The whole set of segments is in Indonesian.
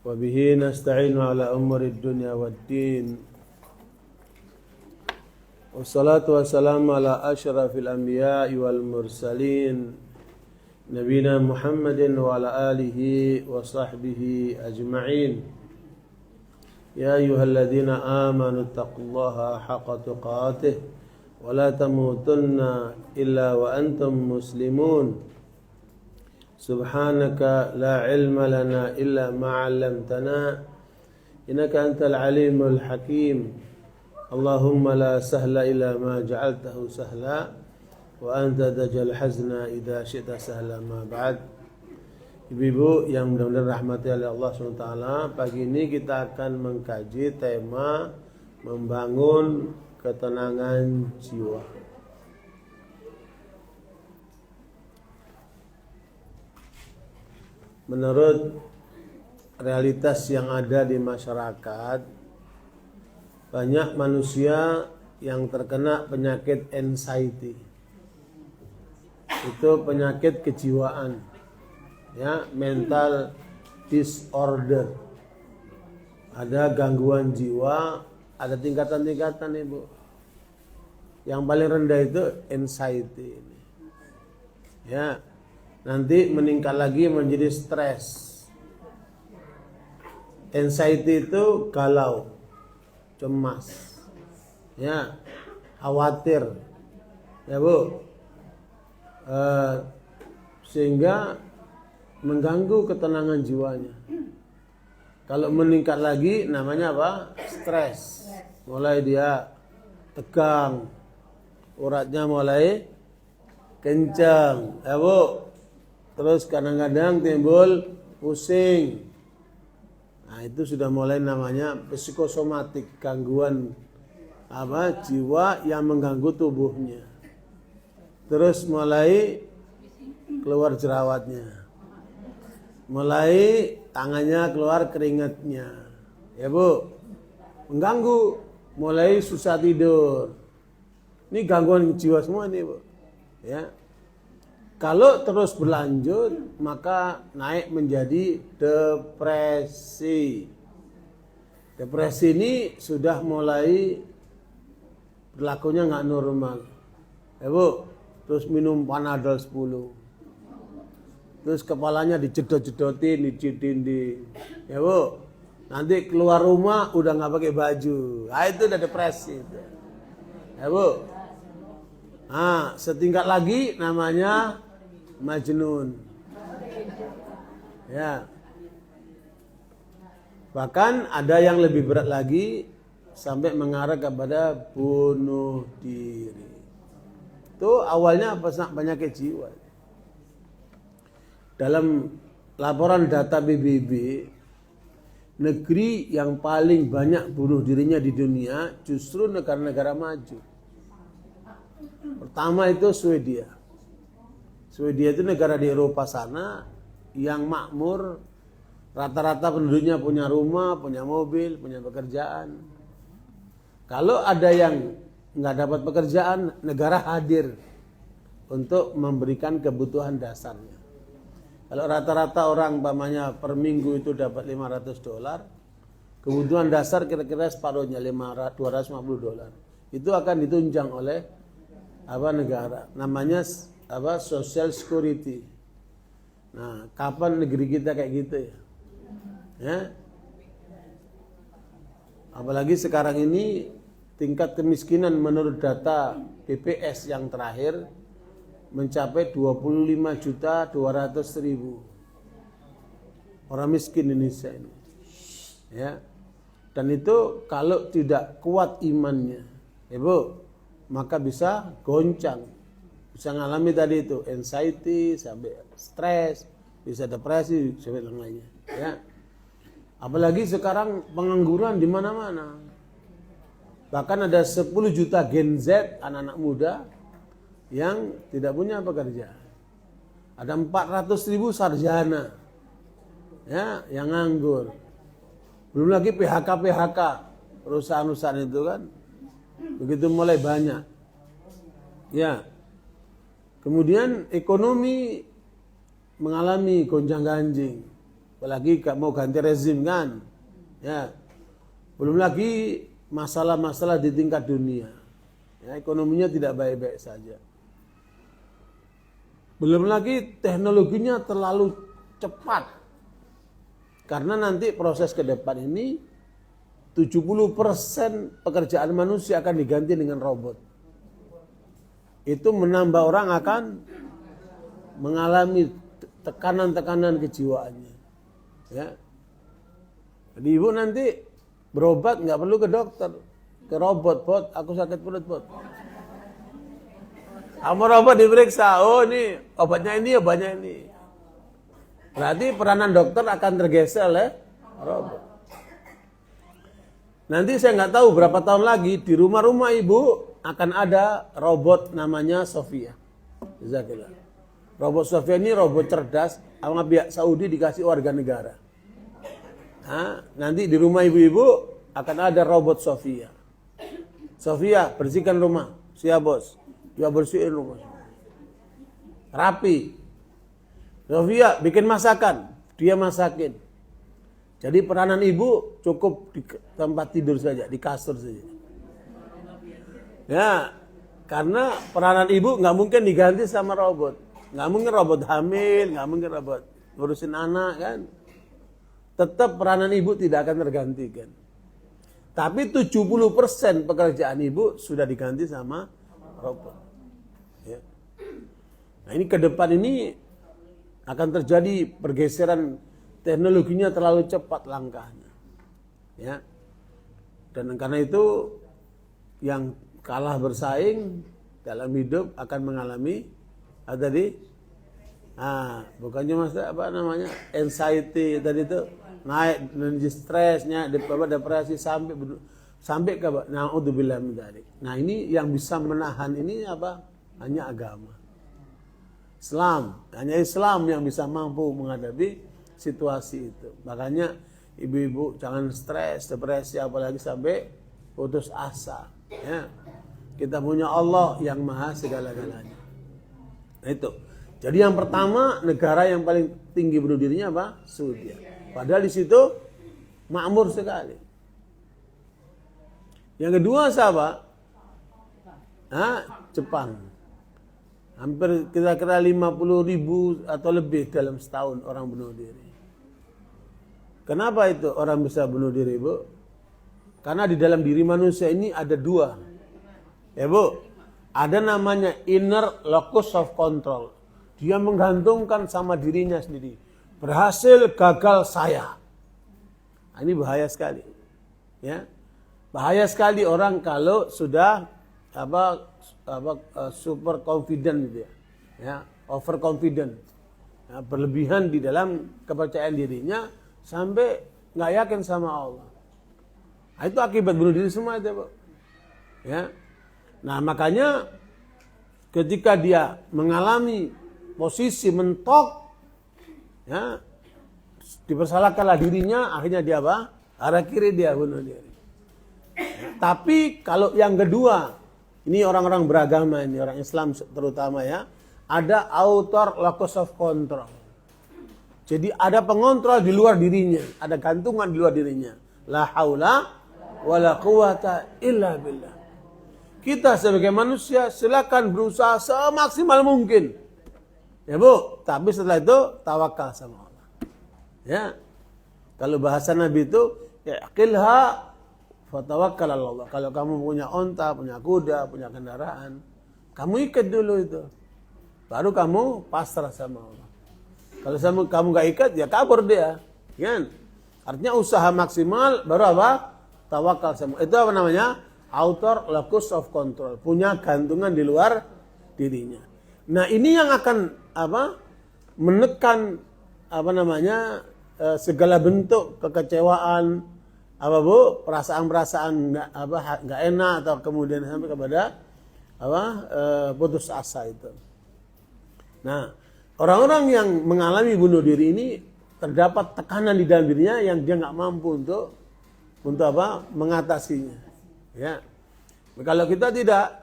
وبه نستعين على أمور الدنيا والدين والصلاة والسلام على أشرف الأنبياء والمرسلين نبينا محمد وعلى آله وصحبه أجمعين يا أيها الذين آمنوا اتقوا الله حق تقاته ولا تموتن إلا وأنتم مسلمون سبحانك لا علم لنا إلا ما علمتنا إنك أنت العليم الحكيم اللهم لا سهل إلا ما جعلته سهلا وأنت تجعل الحزن إذا شئت سهلا ما بعد. Ibu-ibu yang mudah-mudahan rahmati oleh Allah SWT, pagi ini kita akan mengkaji tema membangun ketenangan jiwa. Menurut realitas yang ada di masyarakat, banyak manusia yang terkena penyakit anxiety. Itu penyakit kejiwaan, ya, mental disorder. Ada gangguan jiwa, ada tingkatan-tingkatan, Ibu. Yang paling rendah itu anxiety. Ya, nanti meningkat lagi menjadi stres. Anxiety itu galau, cemas, ya, khawatir, ya Bu, sehingga mengganggu ketenangan jiwanya. Kalau meningkat lagi namanya apa? Stres. Mulai dia tegang, uratnya mulai kencang, ya Bu. Terus kadang-kadang timbul pusing. Nah, itu sudah mulai namanya psikosomatik, gangguan jiwa yang mengganggu tubuhnya. Terus mulai keluar jerawatnya. Mulai tangannya keluar keringatnya. Ya Bu, mengganggu, mulai susah tidur. Ini gangguan jiwa semua nih Bu. Ya. Kalau terus berlanjut maka naik menjadi depresi. Depresi ini sudah mulai berlakunya nggak normal. Ya Bu, terus minum Panadol 10. Terus kepalanya dijedot-jedotin, dicidin. Ya Bu, nanti keluar rumah udah nggak pakai baju. Ah, itu udah depresi itu. Ya Bu. Nah, setingkat lagi namanya Majnun. Ya. Bahkan ada yang lebih berat lagi sampai mengarah kepada bunuh diri. Itu awalnya penyakit jiwa. Dalam laporan data PBB, negeri yang paling banyak bunuh dirinya di dunia justru negara-negara maju. Pertama itu Swedia. Swedia itu negara di Eropa sana yang makmur, rata-rata penduduknya punya rumah, punya mobil, punya pekerjaan. Kalau ada yang nggak dapat pekerjaan, negara hadir untuk memberikan kebutuhan dasarnya. Kalau rata-rata orang umpamanya per minggu itu dapat $500, kebutuhan dasar kira-kira separuhnya $250. Itu akan ditunjang oleh negara. Namanya social security. Nah, kapan negeri kita kayak gitu ya? Ya. Apalagi sekarang ini tingkat kemiskinan menurut data BPS yang terakhir mencapai 25.200.000 orang miskin Indonesia ini. Ya. Dan itu kalau tidak kuat imannya, ya Bu, maka bisa goncang. Bisa ngalami tadi itu anxiety sampai stres, bisa depresi sampai yang lainnya, ya. Apalagi sekarang pengangguran di mana-mana. Bahkan ada 10 juta Gen Z, anak-anak muda yang tidak punya pekerjaan. Ada 400.000 sarjana, ya, yang nganggur. Belum lagi PHK perusahaan-perusahaan itu kan begitu mulai banyak, ya. Kemudian ekonomi mengalami gonjang-ganjing. apalagi mau ganti rezim kan, ya. Belum lagi masalah-masalah di tingkat dunia, ya, ekonominya tidak baik-baik saja. Belum lagi teknologinya terlalu cepat, karena nanti proses ke depan ini 70% pekerjaan manusia akan diganti dengan robot. Itu menambah orang akan mengalami tekanan-tekanan kejiwaannya. Ya. Jadi ibu nanti berobat nggak perlu ke dokter, ke robot, Bot, aku sakit perut, Bot. Sama robot diperiksa, oh ini obatnya ini. Berarti peranan dokter akan tergeser oleh robot. Nanti saya nggak tahu berapa tahun lagi di rumah-rumah ibu akan ada robot namanya Sofia. Jazakallah. Robot Sofia ini robot cerdas, sama pihak Saudi dikasih warga negara. Nah, nanti di rumah ibu-ibu akan ada robot Sofia. Sofia, bersihkan rumah. Siap, Bos. Dia bersihin rumah. Rapi. Sofia, bikin masakan. Dia masakin. Jadi peranan ibu cukup di tempat tidur saja, di kasur saja. Ya, karena peranan ibu nggak mungkin diganti sama robot. Nggak mungkin robot hamil, nggak mungkin robot ngurusin anak kan. Tetap peranan ibu tidak akan tergantikan. Tapi 70% pekerjaan ibu sudah diganti sama robot. Ya. Nah ini ke depan ini akan terjadi pergeseran, teknologinya terlalu cepat langkahnya. Ya. Dan karena itu yang kalah bersaing dalam hidup akan mengalami bukannya anxiety tadi itu naik dan stresnya, depresi sampai ke naudzubillah min dzalik. Nah, ini yang bisa menahan ini apa? Hanya agama. Islam, hanya Islam yang bisa mampu menghadapi situasi itu. Makanya ibu-ibu jangan stres, depresi apalagi sampai putus asa, ya. Kita punya Allah yang maha segala-galanya. Nah, itu. Jadi yang pertama, negara yang paling tinggi bunuh dirinya apa? Suriah. Padahal di situ makmur sekali. Yang kedua siapa? Jepang. Hampir kira-kira 50.000 atau lebih dalam setahun orang bunuh diri. Kenapa itu orang bisa bunuh diri, Bu? Karena di dalam diri manusia ini ada dua. Ya, Bu. Ada namanya inner locus of control. Dia menggantungkan sama dirinya sendiri. Berhasil, gagal, saya. Nah, ini bahaya sekali. Ya. Bahaya sekali orang kalau sudah super confident gitu ya. Ya, overconfident. Ya, berlebihan di dalam kepercayaan dirinya sampai nggak yakin sama Allah. Nah, itu akibat bunuh diri semua itu, Bu. Ya. Nah, makanya ketika dia mengalami posisi mentok, ya, dipersalahkanlah dirinya, akhirnya dia apa? Arah kiri dia bunuh diri. Ya, tapi kalau yang kedua, ini orang-orang beragama, ini orang Islam terutama ya, ada outer locus of control. Jadi ada pengontrol di luar dirinya, ada gantungan di luar dirinya. La haula wala quwata illa billah. Kita sebagai manusia silakan berusaha semaksimal mungkin. Ya, Bu, tapi setelah itu tawakal sama Allah. Ya. Kalau bahasa Nabi itu yaqilha fatawakkal 'ala Allah. Kalau kamu punya onta, punya kuda, punya kendaraan, kamu ikat dulu itu. Baru kamu pasrah sama Allah. Kalau kamu enggak ikat, ya kabur dia. Kan? Artinya usaha maksimal baru apa? Tawakal sama. Itu apa namanya? Outer locus of control. Punya gantungan di luar dirinya. Nah, ini yang akan menekan segala bentuk kekecewaan, perasaan-perasaan nggak enak atau kemudian sampai kepada putus asa itu. Nah, orang-orang yang mengalami bunuh diri ini terdapat tekanan di dalam dirinya yang dia nggak mampu untuk mengatasinya. Ya, kalau kita tidak.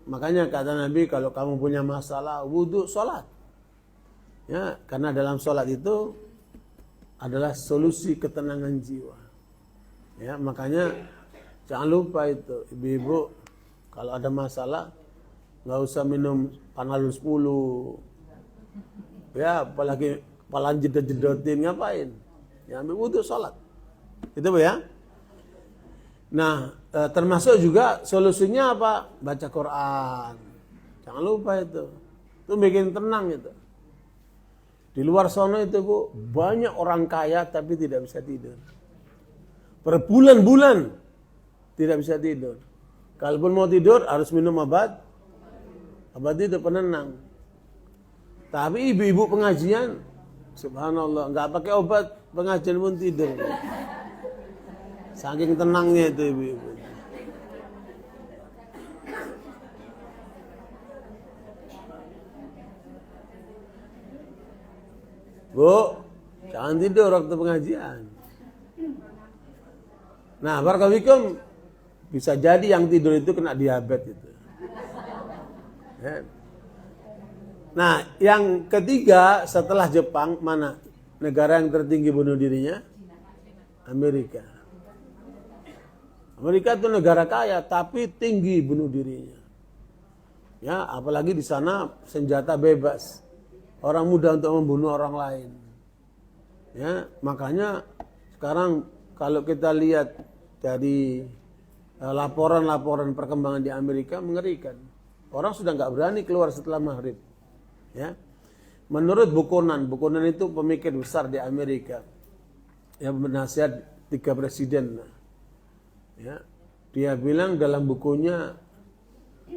Makanya kata Nabi, kalau kamu punya masalah, wudhu, sholat. Ya, karena dalam sholat itu adalah solusi ketenangan jiwa. Ya, makanya jangan lupa itu, ibu-ibu kalau ada masalah nggak usah minum Panadol 10. Ya, apalagi kepala jedot-jedotin, ngapain? Ya, ambil wudhu, sholat. Itu ya. Nah, termasuk juga solusinya apa? Baca Quran. Jangan lupa itu. Itu bikin tenang itu. Di luar sana itu Bu, banyak orang kaya tapi tidak bisa tidur. Berbulan-bulan tidak bisa tidur. Kalaupun mau tidur harus minum obat. Obat itu penenang. Tapi ibu-ibu pengajian, subhanallah, nggak pakai obat pengajian pun tidur. Saking tenangnya itu ibu-ibu. Bu, jangan tidur waktu pengajian. Nah, barakallahu bisa jadi yang tidur itu kena diabetes itu. Ya. Nah, yang ketiga setelah Jepang, mana negara yang tertinggi bunuh dirinya? Amerika. Amerika itu negara kaya tapi tinggi bunuh dirinya. Ya, apalagi di sana senjata bebas. Orang mudah untuk membunuh orang lain. Ya, makanya sekarang kalau kita lihat dari laporan-laporan perkembangan di Amerika mengerikan. Orang sudah nggak berani keluar setelah maghrib. Ya, menurut Buchanan itu pemikir besar di Amerika yang bernasihat 3 presiden. Ya, dia bilang dalam bukunya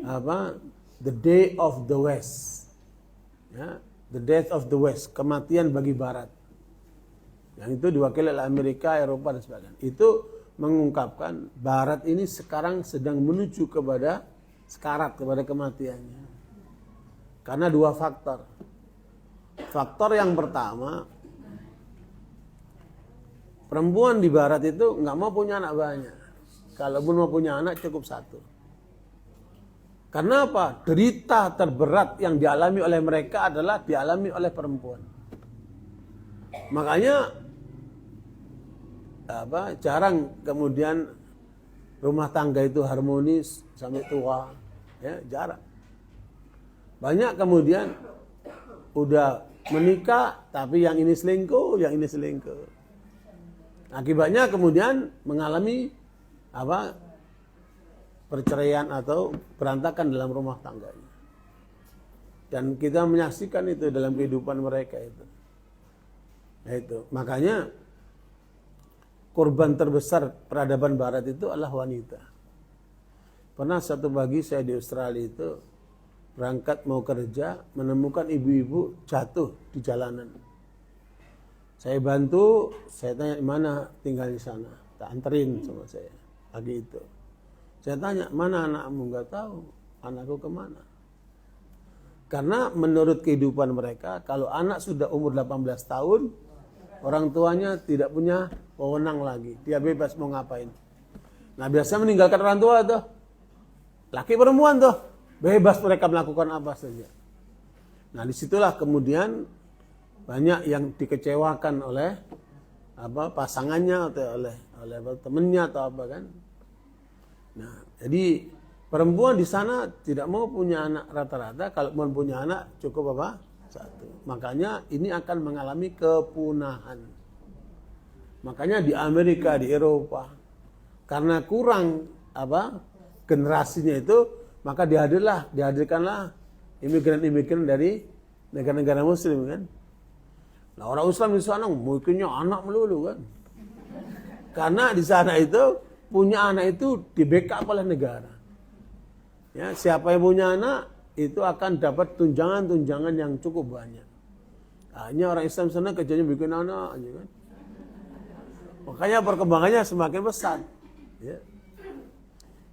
apa? The Day of the West. Ya, The Death of the West, kematian bagi Barat. Yang itu diwakili oleh Amerika, Eropa dan sebagainya. Itu mengungkapkan Barat ini sekarang sedang menuju kepada sekarat, kepada kematiannya. Karena 2 faktor. Faktor yang pertama, perempuan di Barat itu nggak mau punya anak banyak. Kalaupun mau punya anak cukup 1. Karena apa? Derita terberat yang dialami oleh mereka adalah dialami oleh perempuan. Makanya jarang kemudian rumah tangga itu harmonis sampai tua, ya, jarang. Banyak kemudian udah menikah tapi yang ini selingkuh, yang ini selingkuh. Akibatnya kemudian mengalami perceraian atau berantakan dalam rumah tangganya. Dan kita menyaksikan itu dalam kehidupan mereka itu. Nah, itu. Makanya korban terbesar peradaban Barat itu adalah wanita. Pernah satu pagi saya di Australia itu berangkat mau kerja, menemukan ibu-ibu jatuh di jalanan. Saya bantu, saya tanya mana tinggal di sana. Tak anterin sama saya pagi itu. Saya tanya, mana anakmu? Enggak tahu. Anakku kemana? Karena menurut kehidupan mereka, kalau anak sudah umur 18 tahun, orang tuanya tidak punya wewenang lagi. Dia bebas mau ngapain. Nah, biasa meninggalkan orang tua tuh. Laki perempuan tuh. Bebas mereka melakukan apa saja. Nah, disitulah kemudian banyak yang dikecewakan oleh pasangannya atau oleh temennya atau apa kan. Nah, jadi perempuan di sana tidak mau punya anak rata-rata. Kalau mau punya anak cukup 1. Makanya ini akan mengalami kepunahan. Makanya di Amerika, di Eropa, karena kurang generasinya itu, maka dihadirkanlah imigran-imigran dari negara-negara Muslim kan. Nah, orang Islam di sana mungkinnya anak melulu kan. Karena di sana itu punya anak itu di-backup oleh negara. Ya, siapa yang punya anak itu akan dapat tunjangan-tunjangan yang cukup banyak. Hanya orang Islam sana kerjanya bikin anak aja kan. Makanya perkembangannya semakin pesat. Ya.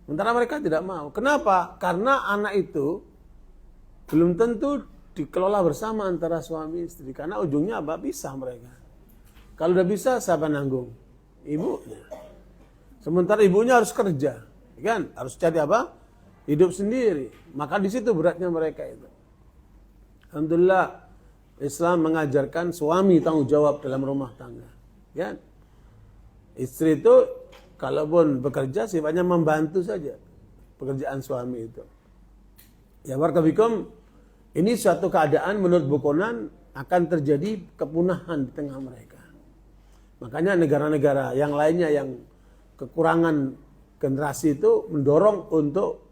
Sementara mereka tidak mau. Kenapa? Karena anak itu belum tentu dikelola bersama antara suami istri. Karena ujungnya pisah mereka. Kalau udah bisa siapa nanggung? Ibunya. Sementara ibunya harus kerja, kan? Harus cari hidup sendiri. Maka di situ beratnya mereka itu. Alhamdulillah Islam mengajarkan suami tanggung jawab dalam rumah tangga. Ya. Istri itu kalaupun bekerja sifatnya membantu saja pekerjaan suami itu. Ya warkabikum, ini suatu keadaan menurut Bukonan akan terjadi kepunahan di tengah mereka. Makanya negara-negara yang lainnya yang kekurangan generasi itu mendorong untuk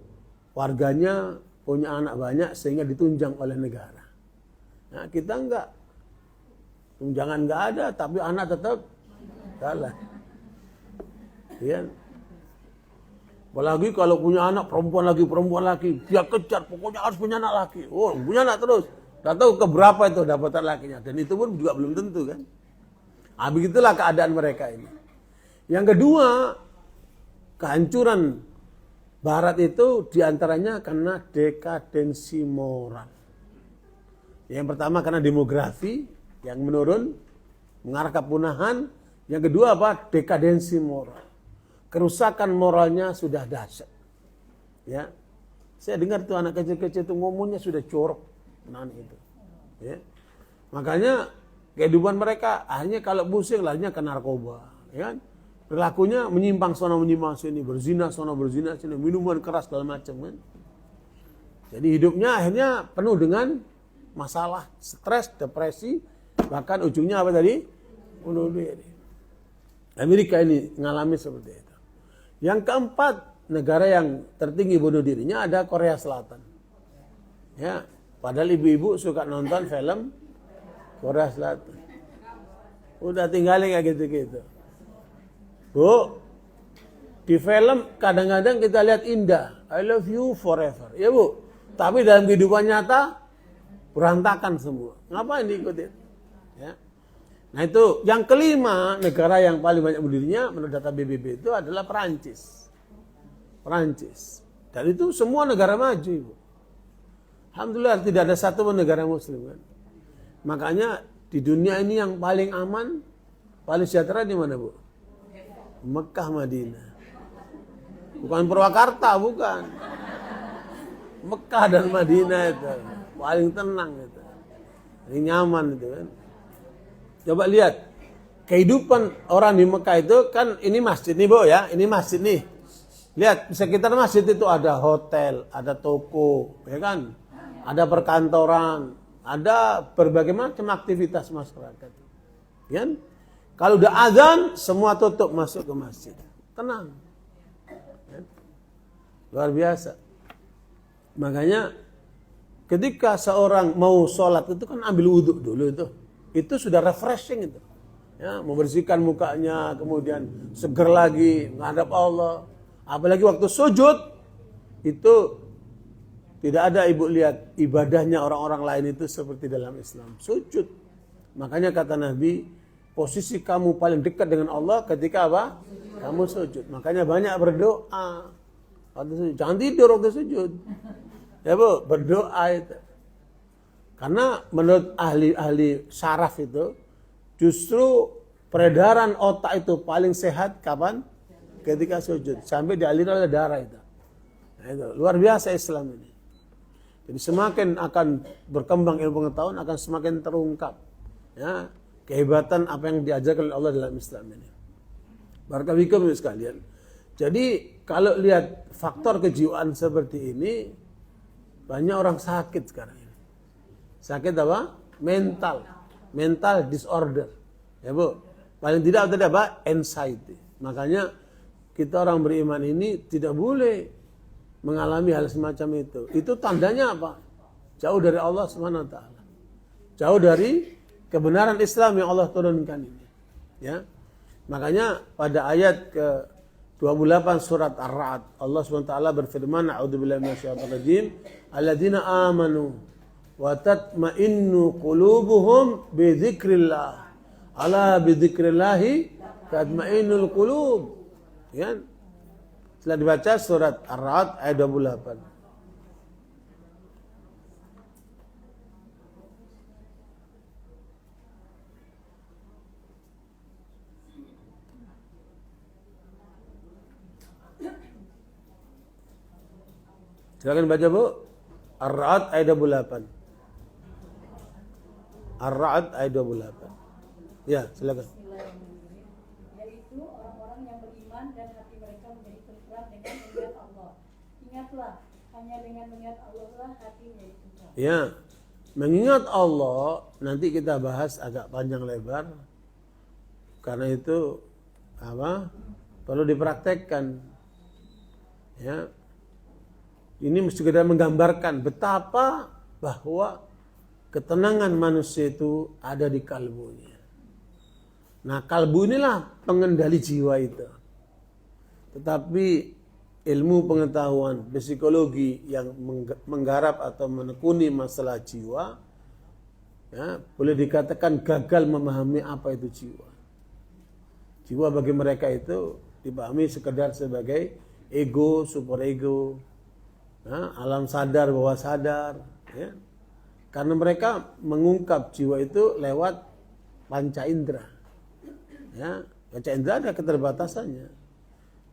warganya punya anak banyak sehingga ditunjang oleh negara. Nah, kita enggak. Tunjangan enggak ada, tapi anak tetap kalah. Ya. Apalagi kalau punya anak perempuan lagi, dia kejar, pokoknya harus punya anak laki. Oh, punya anak terus. Tidak tahu keberapa itu dapatan lakinya. Dan itu pun juga belum tentu kan. Nah, begitulah keadaan mereka ini. Yang kedua, kehancuran Barat itu diantaranya karena dekadensi moral. Yang pertama karena demografi yang menurun, mengarah kepunahan. Yang kedua apa? Dekadensi moral. Kerusakan moralnya sudah dahsyat. Ya, saya dengar tuh anak kecil-kecil itu ngomongnya sudah jorok, nah itu. Ya, makanya kehidupan mereka akhirnya kalau pusing larinya ke narkoba, ya kan? Perilakunya menyimpang sono menyimpang sini, berzina sono berzina sini, minuman keras segala macam kan. Jadi hidupnya akhirnya penuh dengan masalah, stres, depresi, bahkan ujungnya apa tadi? Bunuh diri. Amerika ini mengalami seperti itu. Yang keempat, negara yang tertinggi bunuh dirinya ada Korea Selatan. Ya, padahal ibu-ibu suka nonton film Korea Selatan. Udah tinggalin kayak gitu-gitu. Bu, di film kadang-kadang kita lihat indah, I love you forever. Ya bu, tapi dalam kehidupan nyata berantakan semua. Ngapain diikutin? Ya. Nah itu yang kelima, negara yang paling banyak bunuh dirinya menurut data BBB itu adalah Perancis. Perancis. Dan itu semua negara maju, Ibu. Alhamdulillah tidak ada satu pun negara muslim kan. Makanya di dunia ini yang paling aman, paling sejahtera di mana, Bu? Mekah, Madinah. Bukan Purwakarta, bukan. Mekah dan Madinah itu paling tenang itu. Paling nyaman itu kan. Coba lihat kehidupan orang di Mekah itu kan ini masjid nih, Bu ya. Ini masjid nih. Lihat di sekitar masjid itu ada hotel, ada toko, ya kan? Ada perkantoran, ada berbagai macam aktivitas masyarakat. Ya kan? Kalau udah azan, semua tutup masuk ke masjid. Tenang. Ya. Luar biasa. Makanya ketika seorang mau sholat itu kan ambil wudhu dulu itu. Itu sudah refreshing itu. Ya, membersihkan mukanya, kemudian seger lagi, menghadap Allah. Apalagi waktu sujud, itu tidak ada ibu lihat ibadahnya orang-orang lain itu seperti dalam Islam. Sujud. Makanya kata Nabi, posisi kamu paling dekat dengan Allah ketika apa? Kamu sujud. Makanya banyak berdoa. Jangan tidur waktu sujud. Ya Bu, berdoa itu. Karena menurut ahli-ahli syaraf itu, justru peredaran otak itu paling sehat kapan? Ketika sujud. Sampai dialiri oleh darah itu. Nah, itu. Luar biasa Islam ini. Jadi semakin akan berkembang ilmu pengetahuan, akan semakin terungkap. Ya, kehebatan apa yang diajarkan oleh Allah dalam Islam ini. Barakallahu sekalian. Jadi kalau lihat faktor kejiwaan seperti ini, banyak orang sakit sekarang ini. Sakit apa? Mental. Mental disorder. Ya Bu. Paling tidak ada apa? Anxiety. Makanya kita orang beriman ini tidak boleh mengalami hal semacam itu. Itu tandanya apa? Jauh dari Allah Subhanahu wa taala. Jauh dari kebenaran Islam yang Allah turunkan ini. Ya. Makanya pada ayat ke-28 surat Ar-Ra'd, Allah Subhanahu wa taala berfirman, "A'udzubillahi minasyaitonir rajim, alladzina amanu wa tatma'innu qulubuhum bi dzikrillah. Ala bi dzikrillah tatma'innul qulub." Ya. Setelah dibaca surat Ar-Ra'd ayat 28. Silakan baca Bu. Ar-Ra'd ayat 28. Ar-Ra'd ayat 28. Ya, silakan. Ingatlah, hanya dengan mengingat Allah lah hatinya itu. Ya, mengingat Allah nanti kita bahas agak panjang lebar. Karena itu perlu dipraktekkan. Ya. Ini sekedar menggambarkan betapa bahwa ketenangan manusia itu ada di kalbunya. Nah, kalbu inilah pengendali jiwa itu. Tetapi ilmu pengetahuan psikologi yang menggarap atau menekuni masalah jiwa, ya, boleh dikatakan gagal memahami apa itu jiwa. Jiwa bagi mereka itu dipahami sekedar sebagai ego, superego, ya, alam sadar, bawah sadar. Ya. Karena mereka mengungkap jiwa itu lewat panca indera. Ya, panca indera ada keterbatasannya.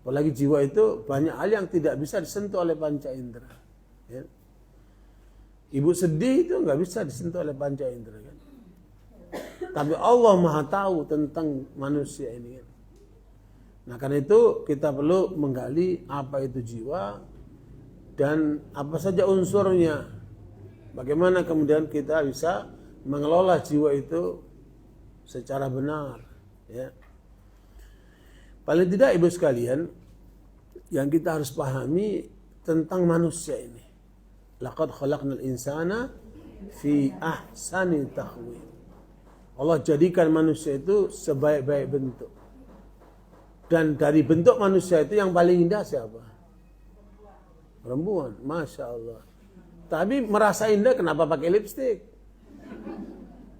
Apalagi jiwa itu banyak hal yang tidak bisa disentuh oleh panca indera. Ya. Ibu sedih itu nggak bisa disentuh oleh panca indera kan. Tapi Allah Maha tahu tentang manusia ini kan. Nah, karena itu kita perlu menggali apa itu jiwa dan apa saja unsurnya. Bagaimana kemudian kita bisa mengelola jiwa itu secara benar, ya. Paling tidak ibu sekalian, yang kita harus pahami tentang manusia ini. Laqad khalaqnal insana fi ahsani taqwim. Allah jadikan manusia itu sebaik-baik bentuk. Dan dari bentuk manusia itu yang paling indah siapa? Perempuan, Masya Allah. Tapi merasa indah kenapa pakai lipstik?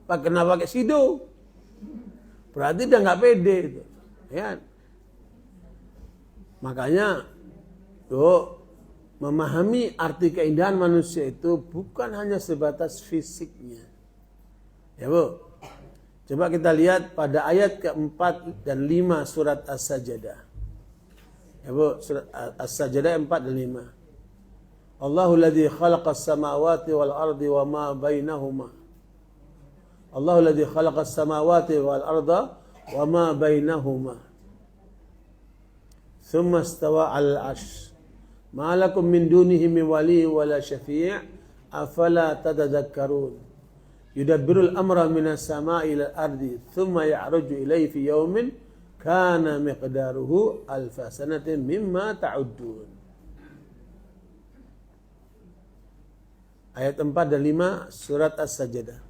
Kenapa pakai sido? Berarti dia nggak pede itu. Ya. Makanya memahami arti keindahan manusia itu bukan hanya sebatas fisiknya. Ya Bu. Coba kita lihat pada ayat ke-4 dan 5 surat As-Sajdah. Ya Bu, surat As-Sajdah 4 dan 5. Allahul ladzi khalaqas samawati wal ardi wa ma bainahuma. Allahul ladzi khalaqas samawati wal arda wa ma bainahuma. Tsumma istawa 'alal 'arsy. Ma lakum min dunihi min waliyyin wala syafi' afala tadhakkarun. Yudabbirul amra minas sama'i ilal ardi thumma ya'ruju ilayhi fi yawmin kana miqdaruhu alfa sanatin mimma ta'uddun. Ayat 4 dan 5 surat As-Sajdah.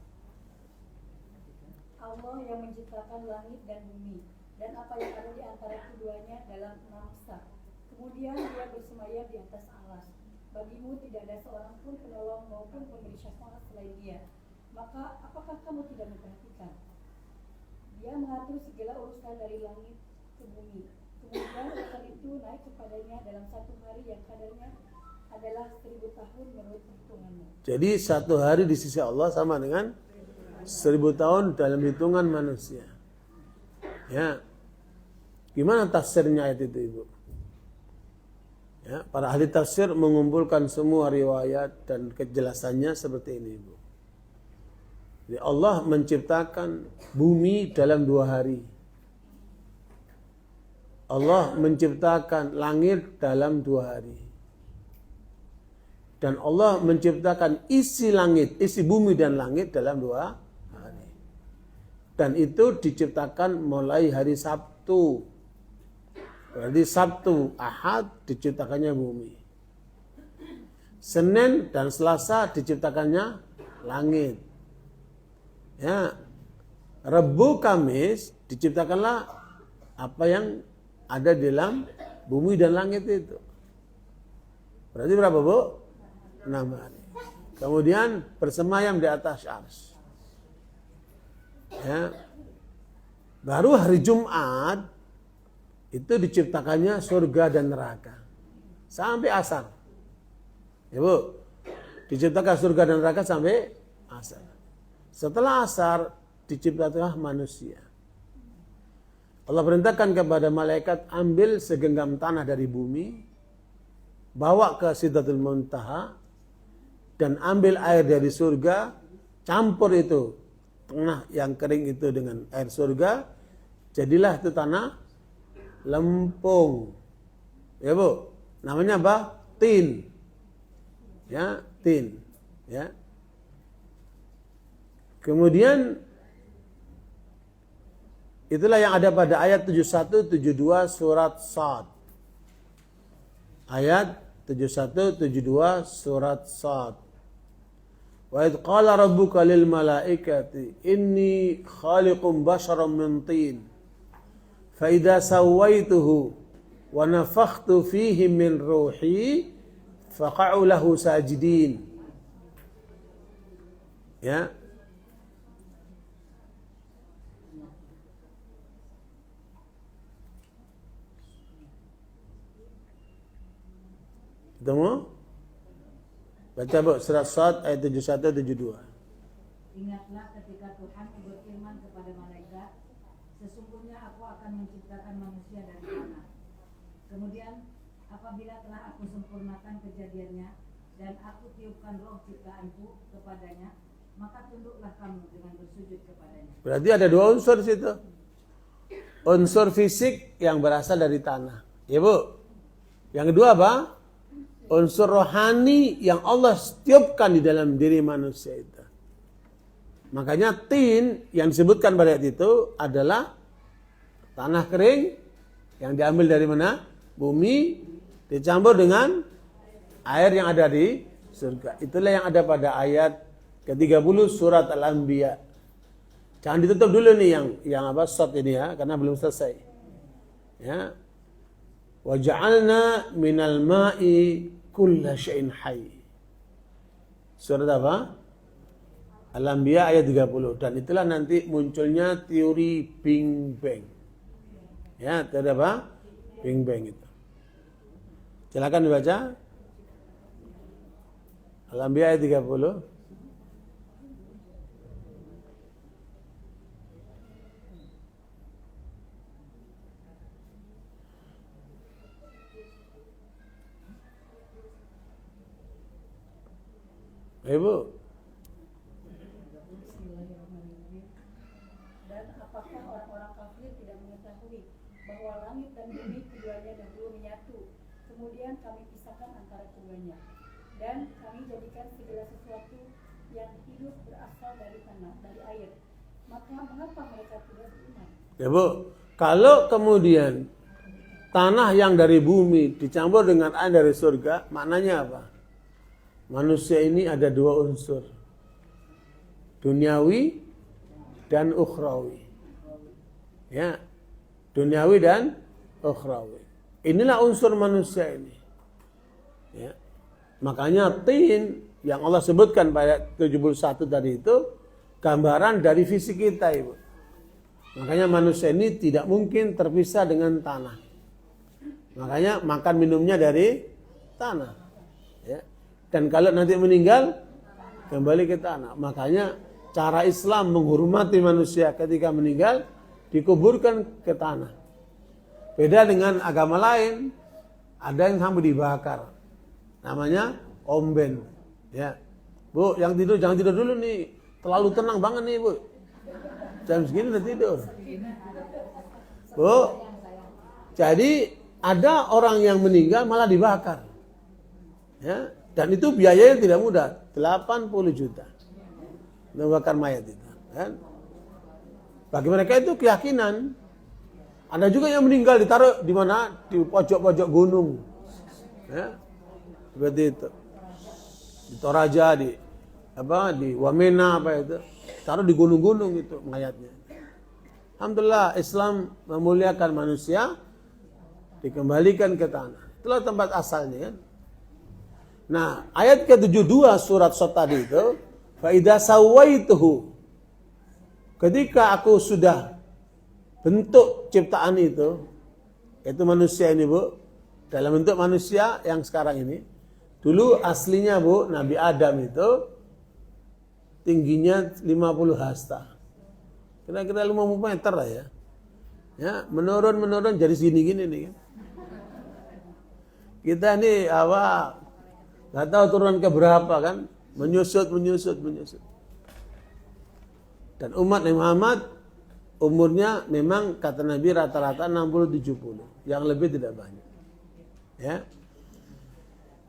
Allah yang menciptakan langit dan bumi dan apa yang ada di antara keduanya dalam 6 sak. Kemudian dia bersemayam di atas alas. Bagimu tidak ada seorang pun penolong maupun pemberi syafaat selain dia. Maka apakah kamu tidak memperhatikan? Dia mengatur segala urusan dari langit ke bumi. Kemudian urusan itu naik kepadanya dalam satu hari yang kadarnya adalah 1000 tahun menurut perhitunganmu. Jadi satu hari di sisi Allah sama dengan 1000 tahun dalam hitungan manusia. Ya. Gimana tafsirnya ayat itu, Ibu? Ya, para ahli tafsir mengumpulkan semua riwayat dan kejelasannya seperti ini, Ibu. Jadi Allah menciptakan bumi dalam 2 hari. Allah menciptakan langit dalam 2 hari. Dan Allah menciptakan isi langit, isi bumi dan langit dalam 2 hari. Dan itu diciptakan mulai hari Sabtu. Berarti Sabtu, Ahad diciptakannya bumi. Senin dan Selasa diciptakannya langit. Ya, Rabu, Kamis diciptakanlah apa yang ada di dalam bumi dan langit itu. Berarti berapa, Bu? 6 hari. Kemudian bersemayam di atas arsy. Ya. Baru hari Jumat itu diciptakannya surga dan neraka. Sampai asar. Ya, Bu. Diciptakan surga dan neraka sampai asar. Setelah asar diciptakanlah manusia. Allah perintahkan kepada malaikat ambil segenggam tanah dari bumi, bawa ke Sidratul Muntaha, dan ambil air dari surga, campur itu tengah yang kering itu dengan air surga, jadilah itu tanah lempung. Ya Bu, namanya apa? Tin. Ya, tin. Ya. Kemudian itulah yang ada pada ayat 71 72 surat Shad. Ayat 71 72 surat Shad. Wa idh qala rabbuka lil malaikati inni khaliqum basharan min tin. Fa idza sawaituhu wa nafakhtu fihi min ruhi faqa'u lahu sajidin. Ya. Ketemu? Baca bu, surat Shad ayat 71 72. Ingatlah ketika Tuhan berfirman kepada malaikat, sesungguhnya aku akan menciptakan manusia dari tanah. Kemudian apabila telah aku sempurnakan kejadiannya dan aku tiupkan roh ciptaanku kepadanya, maka tunduklah kamu dengan bersujud kepadanya. Berarti ada dua unsur di situ. Unsur fisik yang berasal dari tanah. Ya bu. Yang kedua apa? Unsur rohani yang Allah tiupkan di dalam diri manusia itu. Makanya tin yang disebutkan pada ayat itu adalah tanah kering yang diambil dari mana? Bumi dicampur dengan air yang ada di surga. Itulah yang ada pada ayat ke-30 surat Al-Anbiya. Jangan ditutup dulu nih yang apa shot ini ya, karena belum selesai. Ya. Wa ja'alna minal ma'i kulla syai'in hayy. Surat apa? Al-Anbiya ayat 30. Dan itulah nanti munculnya teori Big Bang. Ya, teori apa? Big Bang itu. Silakan dibaca. Al-Anbiya ayat 30. Ibu. Dan apakah orang-orang kafir tidak mengetahui bahwa langit dan bumi keduanya dahulu menyatu, kemudian kami pisahkan antara keduanya, dan kami jadikan segala sesuatu yang hidup berasal dari tanah, dari air. Maka mengapa mereka tidak beriman? Ya bu, kalau kemudian tanah yang dari bumi dicampur dengan air dari surga, maknanya apa? Manusia ini ada dua unsur, duniawi dan ukhrawi. Ya, duniawi dan ukhrawi. Inilah unsur manusia ini. Ya. Makanya tin yang Allah sebutkan pada 71 tadi itu gambaran dari fisik kita, Ibu. Makanya manusia ini tidak mungkin terpisah dengan tanah. Makanya makan minumnya dari tanah. Ya. Dan kalau nanti meninggal kembali ke tanah. Makanya cara Islam menghormati manusia ketika meninggal dikuburkan ke tanah. Beda dengan agama lain, ada yang sampai dibakar. Namanya omben. Ya. Bu, yang tidur jangan tidur dulu nih. Terlalu tenang banget nih, Bu. Jam segini udah tidur. Bu, jadi ada orang yang meninggal malah dibakar. Ya. Dan itu biayanya tidak mudah, 80 juta. Membakar mayat itu. Kan? Bagi mereka itu keyakinan. Ada juga yang meninggal ditaruh di mana? Di pojok-pojok gunung. Ya. Seperti itu. Di Toraja, di Wamena apa itu. Taruh di gunung-gunung itu mayatnya. Alhamdulillah Islam memuliakan manusia, dikembalikan ke tanah. Itulah tempat asalnya kan. Nah, ayat ke-72 surat Shad tadi itu, fa idza sawaituhu. Ketika aku sudah bentuk ciptaan itu manusia ini, Bu, dalam bentuk manusia yang sekarang ini. Dulu aslinya, Bu, Nabi Adam itu tingginya 50 hasta. Kira-kira 50 meter lah ya. Ya, menurun jadi segini-gini nih kan. Kita nih nggak tahu turun ke berapa kan, menyusut. Dan umat Nabi Muhammad umurnya memang kata Nabi rata-rata 60-70, yang lebih tidak banyak. Ya.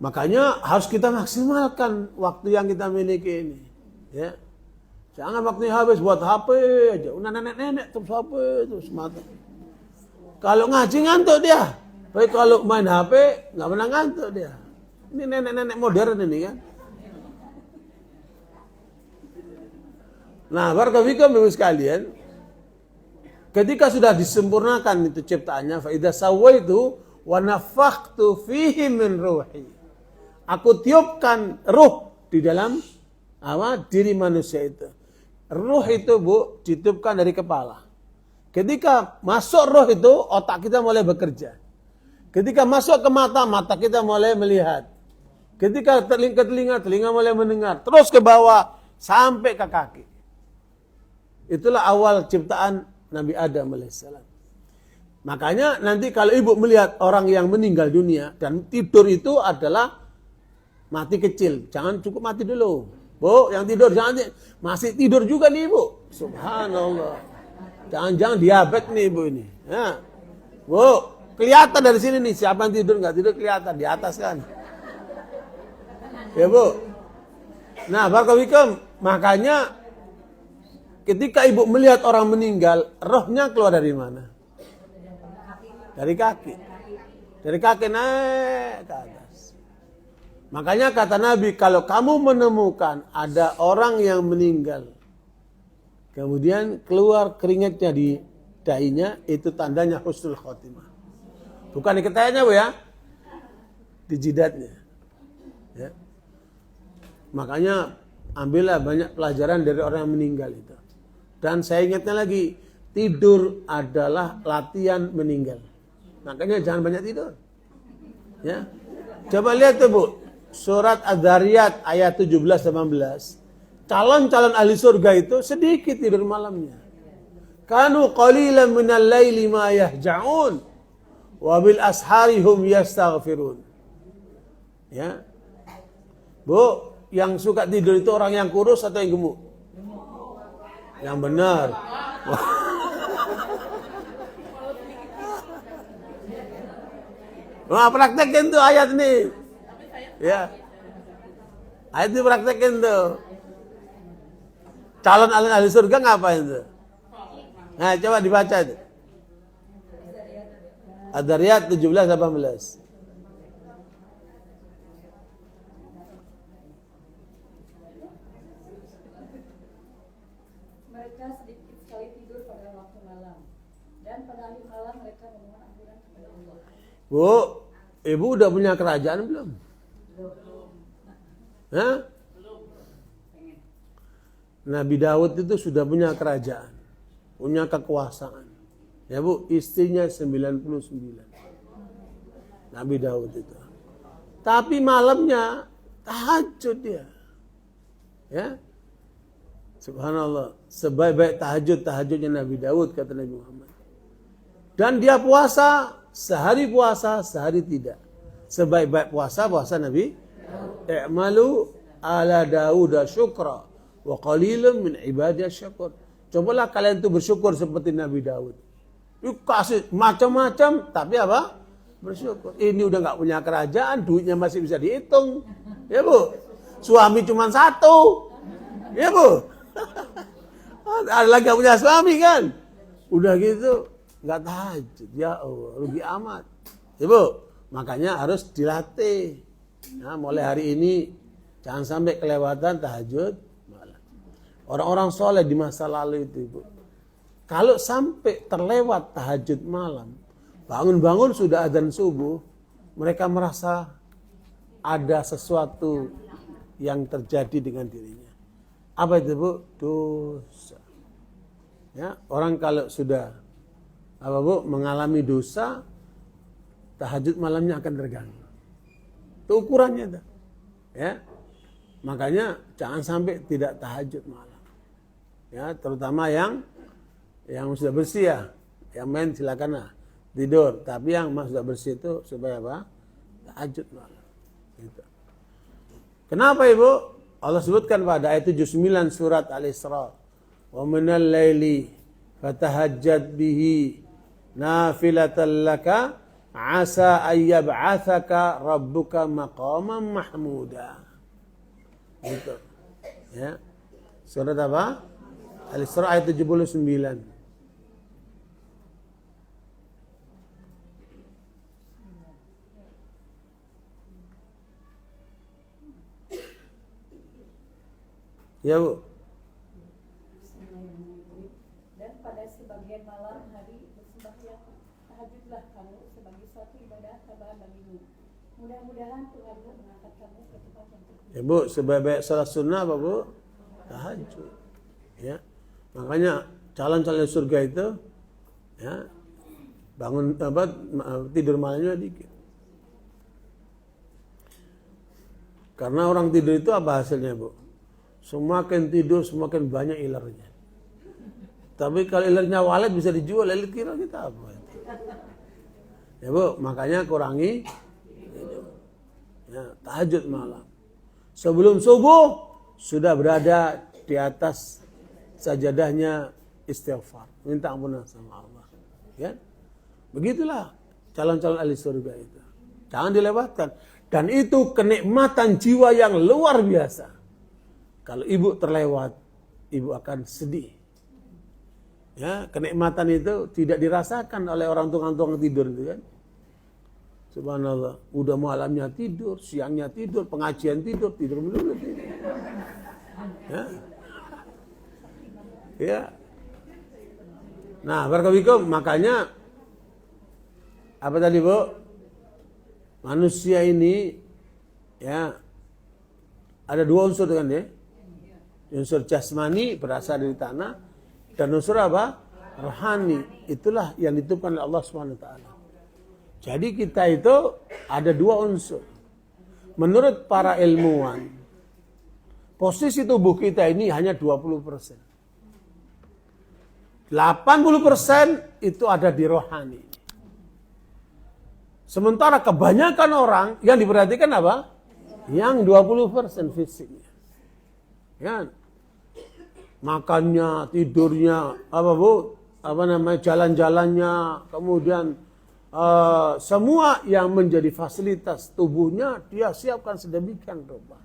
Makanya harus kita maksimalkan waktu yang kita miliki ini. Ya. Jangan waktunya habis buat HP aja. Udah nenek-nenek terus HP terus mata. Kalau ngaji ngantuk dia. Tapi kalau main HP nggak pernah ngantuk dia. Ini nenek-nenek modern ini kan. Nah, barakallahu Ibu sekalian, ketika sudah disempurnakan itu ciptaannya, fa idza sawaitu wa nafakhtu fihi min ruhi. Aku tiupkan ruh di dalam diri manusia itu. Ruh itu Bu ditiupkan dari kepala. Ketika masuk ruh itu otak kita mulai bekerja. Ketika masuk ke mata, mata kita mulai melihat. Ketika ke telinga, telinga mulai mendengar. Terus ke bawah sampai ke kaki. Itulah awal ciptaan Nabi Adam alaihissalam. Makanya nanti kalau ibu melihat orang yang meninggal dunia dan tidur itu adalah mati kecil. Jangan cukup mati dulu. Bu, yang tidur jangan masih tidur juga nih ibu. Subhanallah. Jangan-jangan diabetes nih ibu ini. Ya. Bu, kelihatan dari sini nih siapa yang tidur nggak tidur kelihatan di atas kan. Ya bu. Nah, barakallahu makanya ketika ibu melihat orang meninggal, rohnya keluar dari mana? Dari kaki. Dari kaki naik ke atas. Makanya kata Nabi, kalau kamu menemukan ada orang yang meninggal, kemudian keluar keringatnya di dahinya, itu tandanya husnul khotimah. Bukan di ketayanya Bu ya, di jidatnya. Ya. Makanya ambillah banyak pelajaran dari orang yang meninggal itu. Dan saya ingatnya lagi, tidur adalah latihan meninggal. Makanya jangan banyak tidur. Ya. Coba lihat tuh Bu, surat Adz-Dzariyat ayat 17-18. Calon-calon ahli surga itu sedikit tidur malamnya. Kanu qalilan minal laili ma yahja'un wa bil ashari hum yastaghfirun. Ya. Bu, yang suka tidur itu orang yang kurus atau yang gemuk? Yang benar. Wah, praktekin tuh ayat ini. Ya. Ayat itu praktekin tuh. Calon ahli surga ngapain tuh? Nah, coba dibaca itu. Adz-Dzariyat 17-18. Mereka sedikit sekali tidur pada waktu malam, dan pada akhir malam mereka memohon ampunan kepada Allah. Bu, ibu udah punya kerajaan belum? Hah? Nabi Daud itu sudah punya kerajaan, punya kekuasaan. Ya Bu, istrinya 99. Nabi Daud itu. Tapi malamnya tahajud dia. Ya. Subhanallah, sebaik-baik tahajudnya Nabi Daud kata Nabi Muhammad. Dan dia puasa, sehari tidak. Sebaik-baik puasa Nabi. I'malu ala Daud syukra wa qalilun min ibadiyas syakur. Cobalah kalian itu bersyukur seperti Nabi Daud. Yuk kasih macam-macam, tapi apa? Bersyukur. Ini udah nggak punya kerajaan, duitnya masih bisa dihitung. Ya Bu. Suami cuma satu. Ya Bu. Ada lagi gak punya suami kan? Udah gitu nggak tahajud. Ya Allah, rugi amat. Ibu, makanya harus dilatih. Nah, mulai hari ini jangan sampai kelewatan tahajud malam. Orang-orang soleh di masa lalu itu Ibu, kalau sampai terlewat tahajud malam, bangun-bangun sudah adzan subuh, mereka merasa ada sesuatu yang terjadi dengan dirinya. Apa itu Bu? Dosa. Ya, orang kalau sudah mengalami dosa, tahajud malamnya akan terganggu. Itu ukurannya dah. Ya. Makanya jangan sampai tidak tahajud malam. Ya, terutama yang sudah bersih ya. Yang main silakan tidur, tapi yang sudah bersih itu supaya apa? Tahajud malam. Gitu. Kenapa Ibu? Allah sebutkan pada ayat 79 surat Al-Isra. Wa minal laili fatahajjad bihi nafilatan laka asa ayyab'atsaka rabbuka maqaman mahmuda. Gitu. Ya. Surat apa? Al-Isra ayat 79. Ya, Bu. Dan pada sebagian malam hari bersembahyang tahajudlah kamu sebagai suatu ibadah tambahan bagimu. Mudah-mudahan Tuhanmu mengangkat kamu ke tempat yang tinggi. Ya, Bu, sebaik salat sunnah apa, Bu? Tahajud. Ya. Makanya calon-calon surga itu ya bangun tidur malamnya dikit. Karena orang tidur itu apa hasilnya, Bu? Semakin tidur semakin banyak ilernya. Tapi kalau ilernya walet bisa dijual, elit kira kita apa? Ya, Bu, makanya kurangi ya, tahajud malam. Sebelum subuh sudah berada di atas sajadahnya istighfar, minta ampunan sama Allah. Ya. Begitulah calon-calon ahli surga itu. Jangan dilewatkan. Dan itu kenikmatan jiwa yang luar biasa. Kalau ibu terlewat, ibu akan sedih. Ya, kenikmatan itu tidak dirasakan oleh orang tukang-tukang tidur itu kan. Subhanallah, udah malamnya tidur, siangnya tidur, pengajian tidur melulu tidur. Ya. Ya. Nah, barakallahu makanya apa tadi, Bu? Manusia ini ya ada dua unsur kan ya. Unsur jasmani berasal dari tanah dan unsur apa? Rohani. Itulah yang dititipkan oleh Allah Subhanahu wa taala. Jadi kita itu ada dua unsur. Menurut para ilmuwan, posisi tubuh kita ini hanya 20%. 80% itu ada di rohani. Sementara kebanyakan orang yang diperhatikan apa? Yang 20% fisiknya. Ya. Makannya, tidurnya, apa Bu? Apa namanya? Jalan-jalannya, kemudian semua yang menjadi fasilitas tubuhnya dia siapkan sedemikian rupa.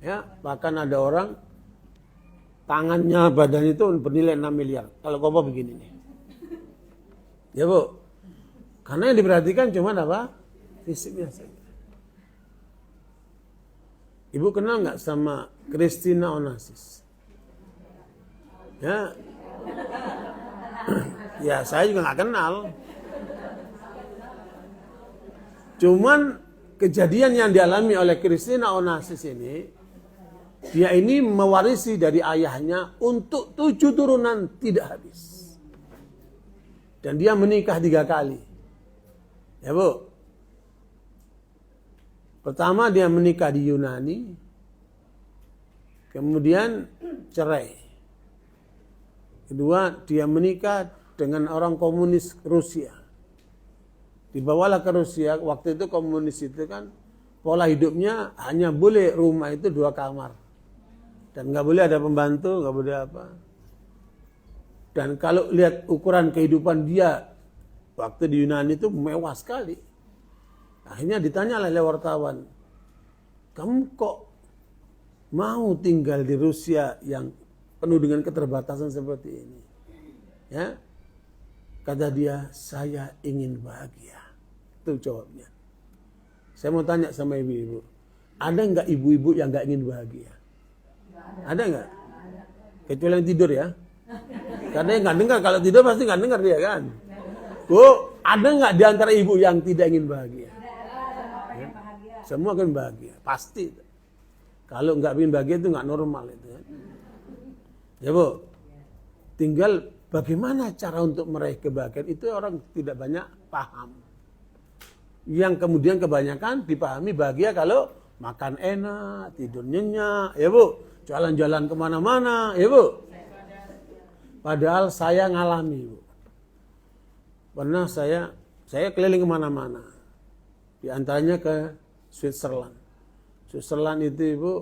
Ya, bahkan ada orang tangannya, badan itu bernilai 6 miliar. Kalau Kopo begini nih. Ya, Bu. Karena yang diperhatikan cuma apa? Fisiknya saja. Ibu kenal nggak sama Christina Onassis? Ya. Ya, saya juga nggak kenal. Cuman kejadian yang dialami oleh Christina Onassis ini, dia ini mewarisi dari ayahnya untuk 7 turunan tidak habis. Dan dia menikah 3 kali. Ya, Bu. Pertama dia menikah di Yunani. Kemudian cerai. Kedua, dia menikah dengan orang komunis Rusia. Dibawalah ke Rusia. Waktu itu komunis itu kan pola hidupnya hanya boleh rumah itu 2 kamar. Dan nggak boleh ada pembantu, nggak boleh apa. Dan kalau lihat ukuran kehidupan dia waktu di Yunani itu mewah sekali. Akhirnya ditanya oleh wartawan, kamu kok mau tinggal di Rusia yang penuh dengan keterbatasan seperti ini? Ya, kata dia, saya ingin bahagia. Itu jawabnya. Saya mau tanya sama ibu-ibu, ada nggak ibu-ibu yang nggak ingin bahagia? Ada nggak? Kecuali yang tidur ya. Karena yang nggak dengar, kalau tidur pasti nggak dengar dia kan. Bu, ada nggak di antara ibu yang tidak ingin bahagia? Ya? Semua kan bahagia, pasti. Kalau nggak ingin bahagia itu nggak normal itu kan. Ya, Bu. Tinggal bagaimana cara untuk meraih kebahagiaan itu orang tidak banyak paham. Yang kemudian kebanyakan dipahami bahagia kalau makan enak, tidur nyenyak, ya Bu. Jalan-jalan kemana-mana, ya Bu. Padahal saya ngalami, Bu. Pernah saya keliling kemana-mana. Di antaranya ke Switzerland. Switzerland itu, Ibu,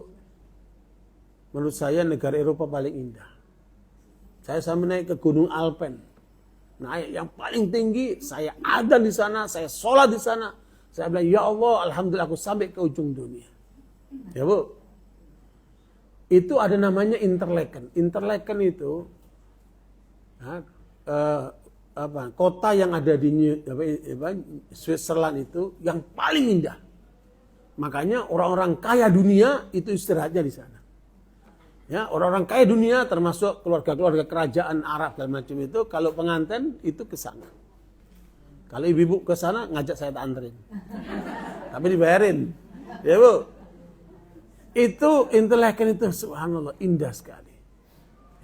menurut saya negara Eropa paling indah. Saya sampai naik ke Gunung Alpen. naik yang paling tinggi, saya ada di sana, saya sholat di sana. Saya bilang, ya Allah, alhamdulillah aku sampai ke ujung dunia. Ya Bu, itu ada namanya Interlaken. Interlaken itu kota yang ada di Switzerland itu yang paling indah. Makanya orang-orang kaya dunia itu istirahatnya di sana. Ya, orang-orang kaya dunia termasuk keluarga-keluarga kerajaan Arab dan macam itu, kalau pengantin itu ke sana. Kalau ibu-ibu ke sana ngajak saya anterin. Tapi dibayarin. Ya Bu. Itu Interlaken itu subhanallah indah sekali.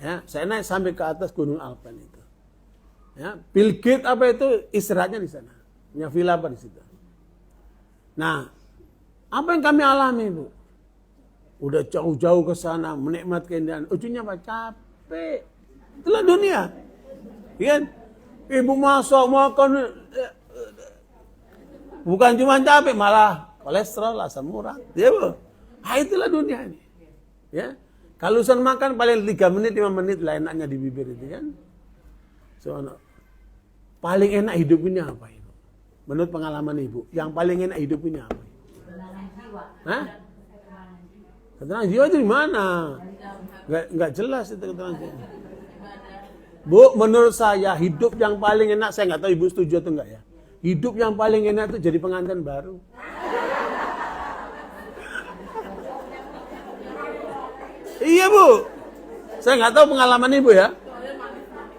Ya, saya naik sampai ke atas Gunung Alpen itu. Ya, Bill Gates apa itu istirahatnya di sana. Punya villa apa di situ. Nah, apa yang kami alami, Bu? Udah jauh-jauh ke sana, menikmati keindahan. Ujungnya apa? Capek. Itulah dunia. Kan? Ibu masak, makan. Bukan cuma capek, malah kolesterol, asam urat. Ya, Bu? Nah, itulah dunia ini. Ya. Kalau urusan makan paling 3 menit, 5 menit lah enaknya di bibir itu kan. So, paling enak hidup ini apa, Ibu? Menurut pengalaman Ibu, yang paling enak hidup ini apa? Ketenangan jiwa. Hah? Ketenangan jiwa itu di mana? Nggak jelas itu ketenangan jiwa. Bu, menurut saya hidup yang paling enak, saya nggak tahu Ibu setuju atau enggak ya. Hidup yang paling enak itu jadi pengantin baru. Iya Bu, saya nggak tahu pengalaman Ibu ya.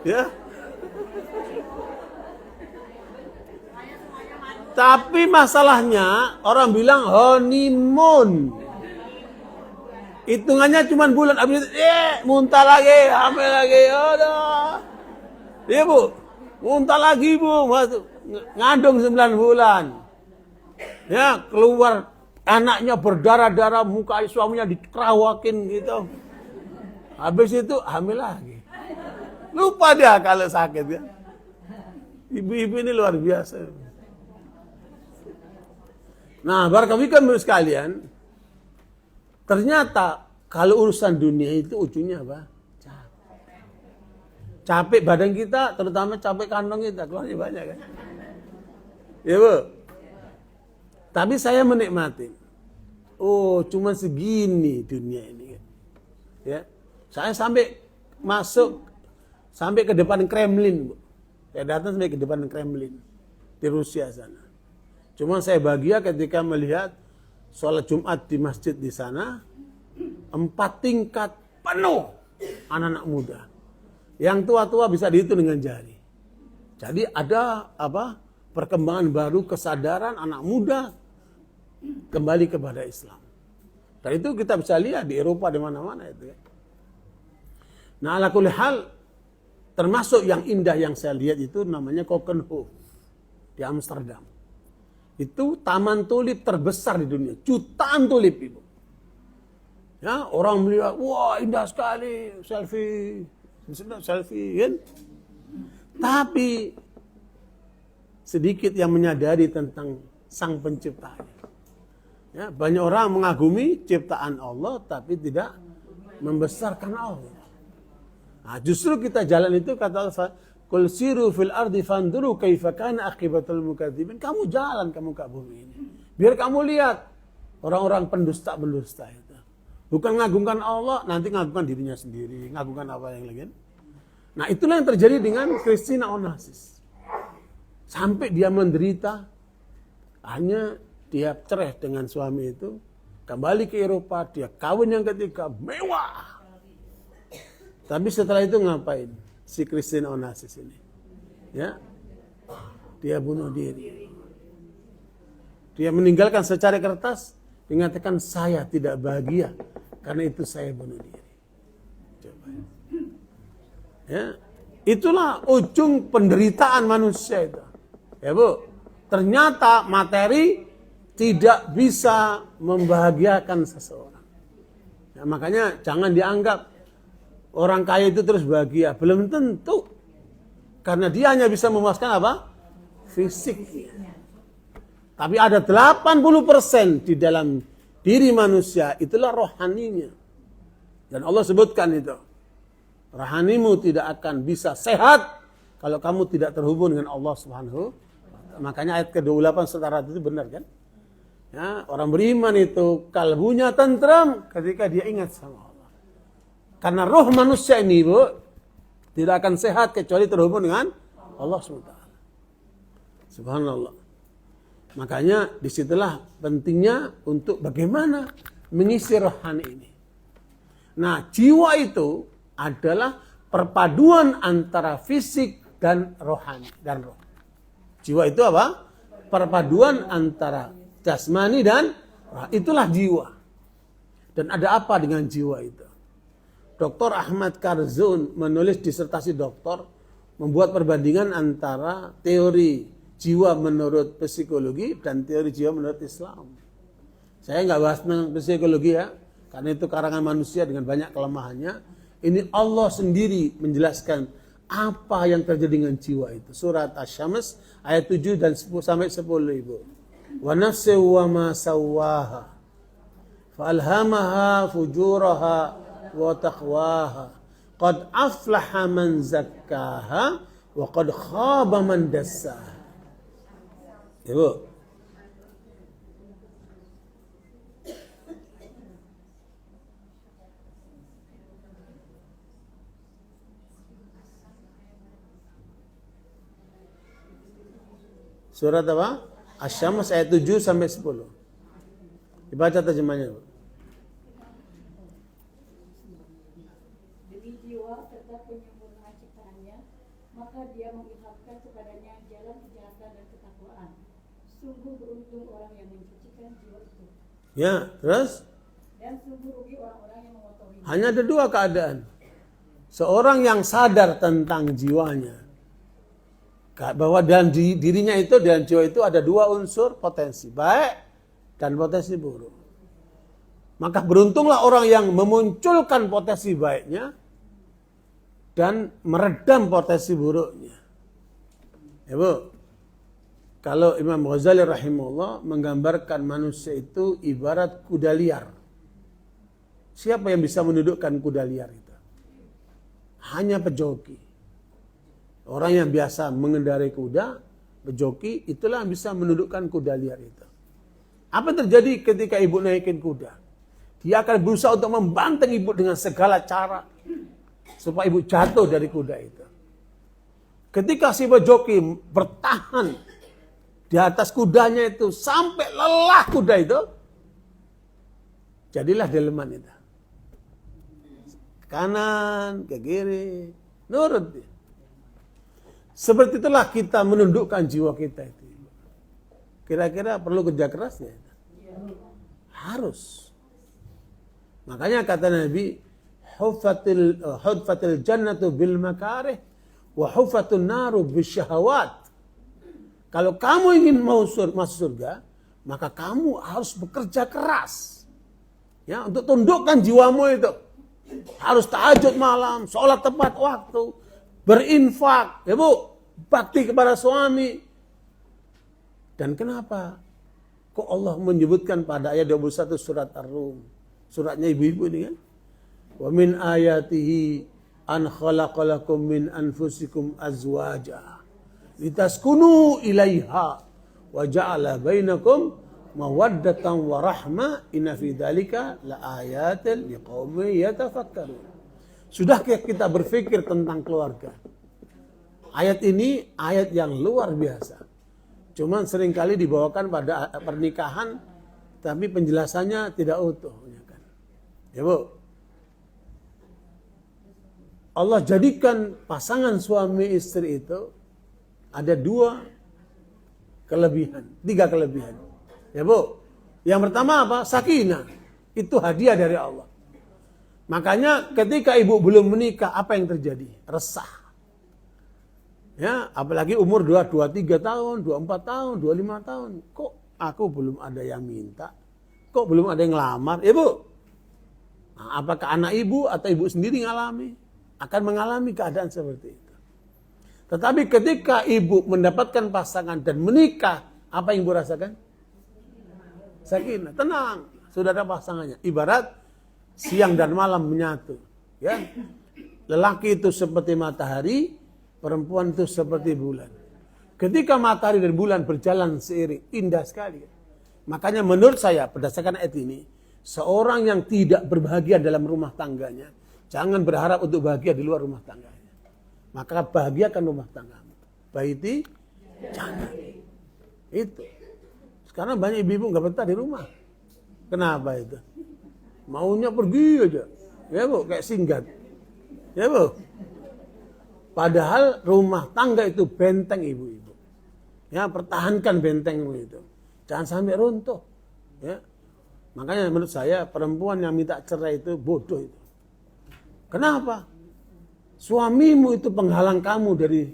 Ya. Tapi masalahnya orang bilang honeymoon. Hitungannya cuma bulan, habis itu muntah lagi, hamil lagi. Aduh. Iya Bu, muntah lagi Bu, ngandung 9 bulan. Ya, keluar anaknya berdarah-darah, muka suaminya dikerawakin gitu. Habis itu hamil lagi. Lupa dia kalau sakit ya. Ibu-ibu ini luar biasa. Nah, barakallahu sekalian, ternyata kalau urusan dunia itu ujungnya apa? Capek. Capek badan kita, terutama capek kantong kita, keluarnya banyak kan. Ya Bu. Tapi saya menikmati. Oh, cuma segini dunia ini. Ya. Saya sampai ke depan Kremlin, Bu. Saya datang sampai ke depan Kremlin di Rusia sana. Cuma saya bahagia ketika melihat sholat Jumat di masjid di sana 4 tingkat penuh anak-anak muda. Yang tua-tua bisa dihitung dengan jari. Jadi ada perkembangan baru, kesadaran anak muda kembali kepada Islam. Dan itu kita bisa lihat di Eropa di mana-mana itu ya. Nah, ala kulli hal termasuk yang indah yang saya lihat itu namanya Keukenhof di Amsterdam. Itu taman tulip terbesar di dunia, jutaan tulip Ibu. Ya, orang melihat, wah indah sekali, selfie kan. Tapi sedikit yang menyadari tentang Sang Penciptanya. Ya, banyak orang mengagumi ciptaan Allah tapi tidak membesarkan Allah. Nah, justru kita jalan itu kata Allah, "Qul siru fil ardi fanduru kaifa kana aqibatul mukadzibin." Kamu jalan ke muka bumi ini. Biar kamu lihat orang-orang pendusta-pendusta itu. Bukan mengagungkan Allah, nanti mengagungkan dirinya sendiri, mengagungkan apa yang lain. Nah, itulah yang terjadi dengan Christina Onassis. Sampai dia menderita, hanya dia cerai dengan suami itu, kembali ke Eropa, dia kawin yang ketiga, mewah. Tapi setelah itu ngapain si Christina Onassis ini? Ya, dia bunuh diri. Dia meninggalkan secari kertas, mengatakan saya tidak bahagia, karena itu saya bunuh diri. Coba. Ya, itulah ujung penderitaan manusia itu. Ya Bu, ternyata materi tidak bisa membahagiakan seseorang. Ya, makanya jangan dianggap orang kaya itu terus bahagia. Belum tentu. Karena dia hanya bisa memuaskan apa? Fisiknya. Tapi ada 80% di dalam diri manusia, itulah rohaninya. Dan Allah sebutkan itu. Rohanimu tidak akan bisa sehat kalau kamu tidak terhubung dengan Allah Subhanahu. Makanya ayat ke-28 setara itu benar kan? Ya, orang beriman itu kalbunya tentram ketika dia ingat sama Allah. Karena roh manusia ini, Bu, tidak akan sehat kecuali terhubung dengan Allah SWT. Subhanallah. Makanya disitulah pentingnya untuk bagaimana mengisi rohani ini. Nah, jiwa itu adalah perpaduan antara fisik dan rohani dan roh. Jiwa itu apa? Perpaduan antara jasmani dan roh. Itulah jiwa. Dan ada apa dengan jiwa itu? Dr. Ahmad Karzun menulis disertasi doktor membuat perbandingan antara teori jiwa menurut psikologi dan teori jiwa menurut Islam. Saya nggak bahas tentang psikologi ya, karena itu karangan manusia dengan banyak kelemahannya. Ini Allah sendiri menjelaskan apa yang terjadi dengan jiwa itu. Surat Asy-Syams ayat 7 dan 10 sampai 10 Ibu. Wa nafsi wa ma sawwaha falhamaha fujuraha wa taqwaha qad aflaha man zakkaha wa qad khaba man dassaha. Ibu, surat apa? Asy-Syams ayat 7 sampai 10. Dibaca terjemahnya, Bu. Demi jiwa serta penyempurnaan ciptaannya, maka dia mengilhamkan kepadanya jalan kejahatan dan ketakwaan. Sungguh beruntung orang yang mencucikan jiwa itu. Ya, terus? Dan sungguh rugi orang-orang yang mengotorinya. Hanya ada dua keadaan. Seorang yang sadar tentang jiwanya, bahwa dalam dirinya itu, dalam jiwa itu ada dua unsur potensi, baik dan potensi buruk. Maka beruntunglah orang yang memunculkan potensi baiknya dan meredam potensi buruknya. Ya, Bu. Kalau Imam Ghazali rahimahullah menggambarkan manusia itu ibarat kuda liar. Siapa yang bisa mendudukkan kuda liar itu? Hanya pejoki. Orang yang biasa mengendarai kuda, pejoki, itulah yang bisa mendudukkan kuda liar itu. Apa yang terjadi ketika ibu naikin kuda? Dia akan berusaha untuk membanteng ibu dengan segala cara supaya ibu jatuh dari kuda itu. Ketika si pejoki bertahan di atas kudanya itu sampai lelah kuda itu, jadilah delman itu. Kanan, ke kiri, nurut dia. Seperti itulah kita menundukkan jiwa kita itu. Kira-kira perlu kerja keras ya? Harus. Makanya kata Nabi, huffatil jannatu bil makarih wa huffatun naru bisyahawat. Kalau kamu ingin masuk surga, maka kamu harus bekerja keras. Ya, untuk tundukkan jiwamu itu. Harus tahajud malam, sholat tepat waktu, berinfak, ya Bu, bakti kepada suami. Dan kenapa? Kok Allah menyebutkan pada ayat 21 surat Ar-Rum, suratnya ibu-ibu ini kan? Wa min ayatihi an khalaqalakum min anfusikum azwaja litaskunu ilaiha wa ja'ala bainakum mawaddatan wa rahmah inna fi dzalika laayatin liqaumin yatafakkarun. Sudah kita berpikir tentang keluarga. Ayat ini ayat yang luar biasa. Cuman seringkali dibawakan pada pernikahan tapi penjelasannya tidak utuh, ya Bu. Allah jadikan pasangan suami istri itu ada tiga kelebihan. Ya Bu, yang pertama apa? Sakinah. Itu hadiah dari Allah. Makanya ketika ibu belum menikah, apa yang terjadi? Resah. Ya, apalagi umur 23 tahun, 24 tahun, 25 tahun. Kok aku belum ada yang minta? Kok belum ada yang ngelamar? Ya Bu, nah, apakah anak ibu atau ibu sendiri akan mengalami keadaan seperti itu. Tetapi ketika ibu mendapatkan pasangan dan menikah, apa yang ibu rasakan? Sakinah, tenang, sudah ada pasangannya. Ibarat siang dan malam menyatu. Ya, lelaki itu seperti matahari, Perempuan itu seperti bulan. Ketika matahari dan bulan berjalan seiring, indah sekali. Makanya menurut saya, berdasarkan ayat ini, seorang yang tidak berbahagia dalam rumah tangganya, jangan berharap untuk bahagia di luar rumah tangganya. Maka bahagiakan rumah tanggamu. Baiti, jangan. Itu. Sekarang banyak ibu-ibu nggak betah di rumah. Kenapa itu? Maunya pergi aja. Ya bu, kayak singgat. Ya bu. Padahal rumah tangga itu benteng ibu-ibu. Ya, pertahankan bentengmu itu. Jangan sampai runtuh. Ya. Makanya menurut saya perempuan yang minta cerai itu bodoh itu. Kenapa? Suamimu itu penghalang kamu dari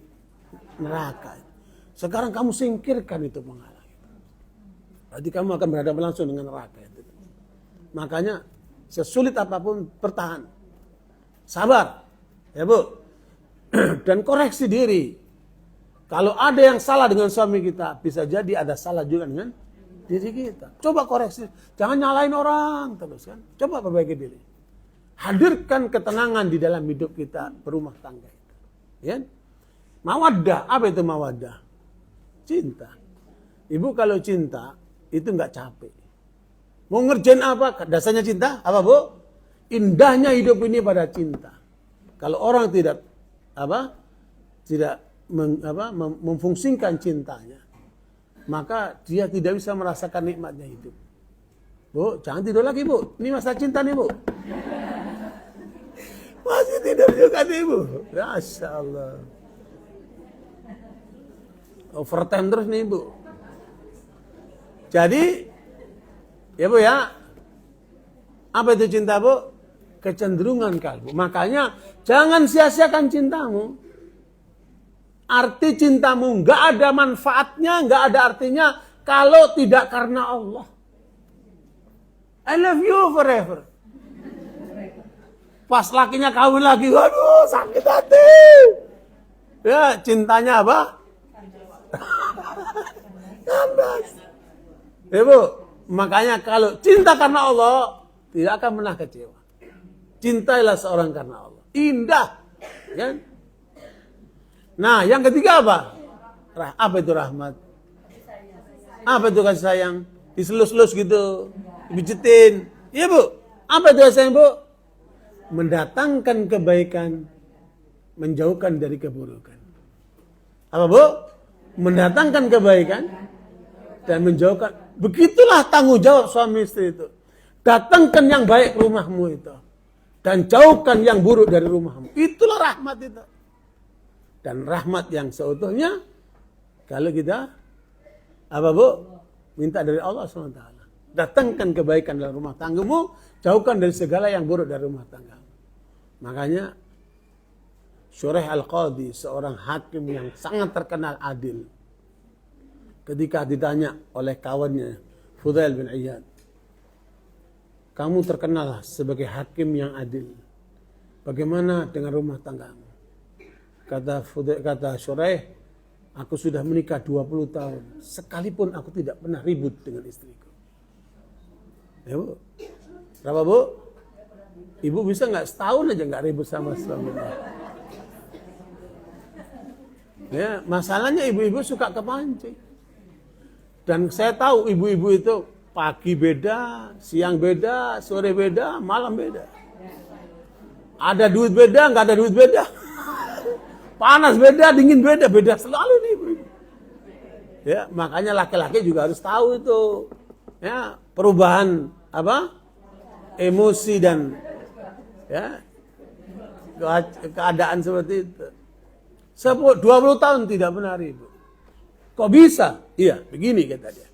neraka. Sekarang kamu singkirkan itu penghalang. Berarti kamu akan berhadapan langsung dengan neraka itu. Makanya sesulit apapun bertahan. Sabar. Ya bu. Dan koreksi diri. Kalau ada yang salah dengan suami kita, bisa jadi ada salah juga dengan diri kita. Coba koreksi. Jangan nyalain orang terus kan. Coba perbaiki diri. Hadirkan ketenangan di dalam hidup kita berumah tangga itu. Ya? Mawaddah. Apa itu mawaddah? Cinta. Ibu kalau cinta, itu nggak capek. Mau ngerjain apa? Dasarnya cinta. Apa bu? Indahnya hidup ini pada cinta. Kalau orang tidak memfungsikan cintanya, maka dia tidak bisa merasakan nikmatnya hidup. Bu, jangan tidur lagi bu. Ini masa cinta nih bu. Masih tidur juga nih bu. Masya Allah. Overtime terus nih bu. Jadi, ya bu ya. Apa itu cinta bu? Kecenderungan kalbu. Makanya jangan sia-siakan cintamu. Arti cintamu nggak ada manfaatnya, nggak ada artinya kalau tidak karena Allah. I love you forever. Pas lakinya kawin lagi, waduh sakit hati. Ya cintanya apa? Kandas. Ya bu, makanya kalau cinta karena Allah tidak akan pernah kecewa. Cintailah seorang karena Allah. Indah. Kan? Nah, yang ketiga apa? Apa itu rahmat? Apa itu kasih sayang? Diselus-selus gitu. Dipijetin. Iya bu. Apa itu kasih sayang bu? Mendatangkan kebaikan. Menjauhkan dari keburukan. Apa bu? Mendatangkan kebaikan. Dan menjauhkan. Begitulah tanggung jawab suami istri itu. Datangkan yang baik ke rumahmu itu. Dan jauhkan yang buruk dari rumahmu. Itulah rahmat itu. Dan rahmat yang seutuhnya, kalau kita, apa bu? Minta dari Allah SWT. Datangkan kebaikan dalam rumah tanggamu, jauhkan dari segala yang buruk dari rumah tanggamu. Makanya, Syuraih Al-Qadhi, seorang hakim yang sangat terkenal adil. Ketika ditanya oleh kawannya, Fudail bin Iyad, kamu terkenal sebagai hakim yang adil. Bagaimana dengan rumah tanggamu? Kata Syuraih, aku sudah menikah 20 tahun. Sekalipun aku tidak pernah ribut dengan istriku. Ya bu? Berapa bu? Ibu bisa nggak setahun aja nggak ribut sama suami? Ya, masalahnya ibu-ibu suka kepancing. Dan saya tahu ibu-ibu itu pagi beda, siang beda, sore beda, malam beda. Ada duit beda, nggak ada duit beda. Panas beda, dingin beda, beda selalu nih ibu. Ya, makanya laki-laki juga harus tahu itu. Ya, perubahan apa? Emosi dan ya keadaan seperti itu. 20 tahun tidak pernah ribut. Kok bisa? Iya, begini kata dia.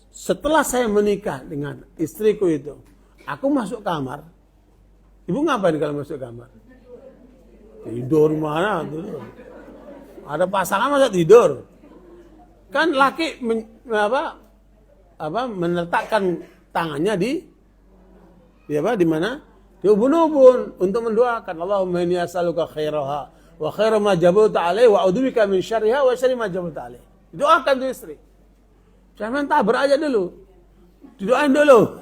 Setelah saya menikah dengan istriku itu, aku masuk kamar. Ibu ngapain kalau masuk kamar? Tidur mana? Tidur. Ada pasangan masa tidur? Kan laki meletakkan tangannya di mana? Di ubun-ubun untuk mendoakan. Allahumma inni as'aluka khairaha wa khaira ma jabalta alaihi wa a'udzubika min syarriha wa syarri ma jabalta alaihi. Doakan tuh istri. Jangan tabar aja dulu. Didoain dulu.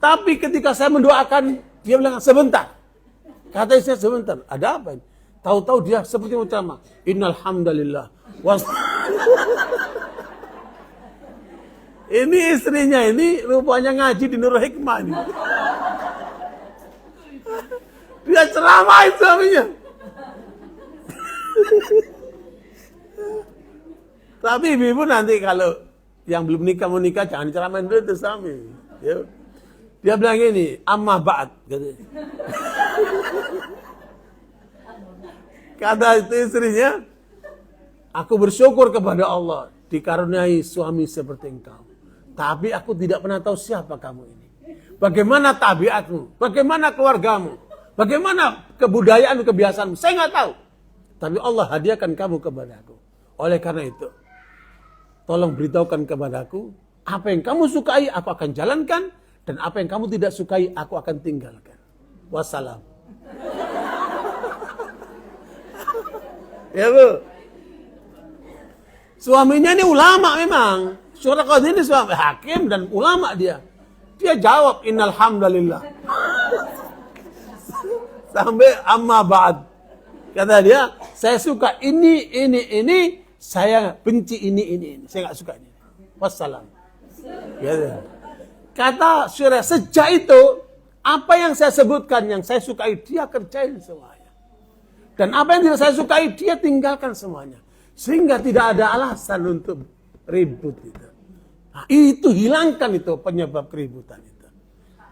Tapi ketika saya mendoakan, dia bilang sebentar. Kata istri sebentar. Ada apa ini? Tahu-tahu dia seperti ucapan, innal hamdalillah. Ini istrinya ini rupanya ngaji di Nur Hikmah ini. Dia ceramahin suaminya. Tapi ibu nanti kalau yang belum nikah mau nikah jangan diceramahin dulu itu suami. Ya. Dia bilang gini, amma ba'd. Kata itu istrinya, aku bersyukur kepada Allah dikaruniai suami seperti engkau. Tapi aku tidak pernah tahu siapa kamu ini. Bagaimana tabiatmu, bagaimana keluargamu, bagaimana kebudayaan kebiasaanmu, saya nggak tahu. Tapi Allah hadiahkan kamu kepadaku. Oleh karena itu, tolong beritahukan kepadaku, apa yang kamu sukai aku akan jalankan, dan apa yang kamu tidak sukai aku akan tinggalkan. Wassalam. Ya Bu. Suaminya ini ulama memang. Syuraqah ini suami hakim dan ulama dia. Dia jawab innal hamdalillah. Sampai amma ba'd. Kata dia, saya suka ini, saya benci ini. Saya enggak suka ini. Wassalam. Ya. Kata Syurah, sejak itu apa yang saya sebutkan yang saya sukai dia kerjain semuanya. Dan apa yang tidak saya sukai dia tinggalkan semuanya. Sehingga tidak ada alasan untuk ribut itu. Nah, itu hilangkan itu penyebab keributan itu.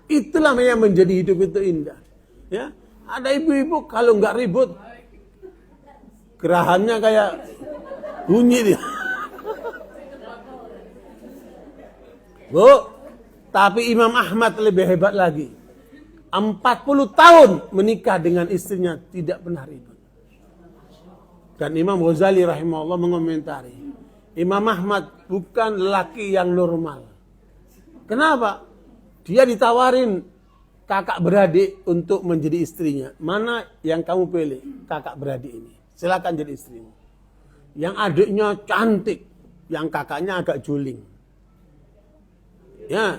Itulah yang menjadi hidup itu indah. Ya, ada ibu-ibu kalau nggak ribut, gerahannya kayak bunyi dia. Bu, tapi Imam Ahmad lebih hebat lagi. 40 tahun menikah dengan istrinya tidak pernah ribut. Dan Imam Ghazali rahimahullah mengomentari, Imam Ahmad bukan lelaki yang normal. Kenapa? Dia ditawarin kakak beradik untuk menjadi istrinya. Mana yang kamu pilih? Kakak beradik ini. Silakan jadi istrimu. Yang adiknya cantik, yang kakaknya agak juling. Ya.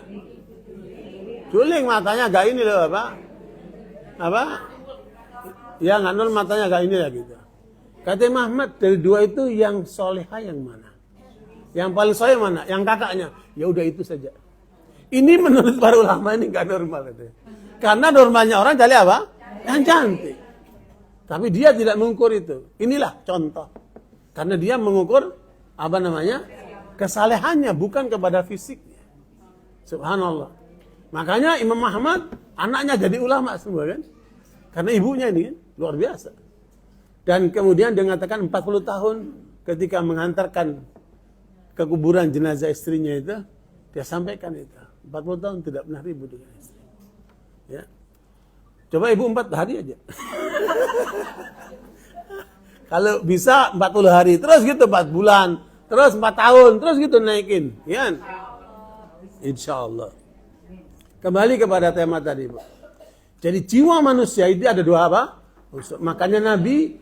Juling matanya agak ini loh, apa? Ya nggak nol matanya agak ini lah gitu. Kata Muhammad, dari dua itu yang solehah yang mana? Yang paling soleh mana? Yang kakaknya. Ya udah itu saja. Ini menurut para ulama ini gak normal. Gitu. Karena normalnya orang cari apa? Yang cantik. Tapi dia tidak mengukur itu. Inilah contoh. Karena dia mengukur apa namanya? Kesalehannya bukan kepada fisiknya. Subhanallah. Makanya Imam Ahmad anaknya jadi ulama semua kan? Karena ibunya ini kan luar biasa. Dan kemudian dia mengatakan 40 tahun ketika mengantarkan ke kuburan jenazah istrinya itu, dia sampaikan itu. 40 tahun tidak pernah ribut dengan istri. Ya. Coba ibu 4 hari aja. Kalau bisa 40 hari, terus gitu 4 bulan, terus 4 tahun, terus gitu naikin. Ya. Insya Allah. Kembali kepada tema tadi, Bu. Jadi jiwa manusia itu ada dua apa? Makanya Nabi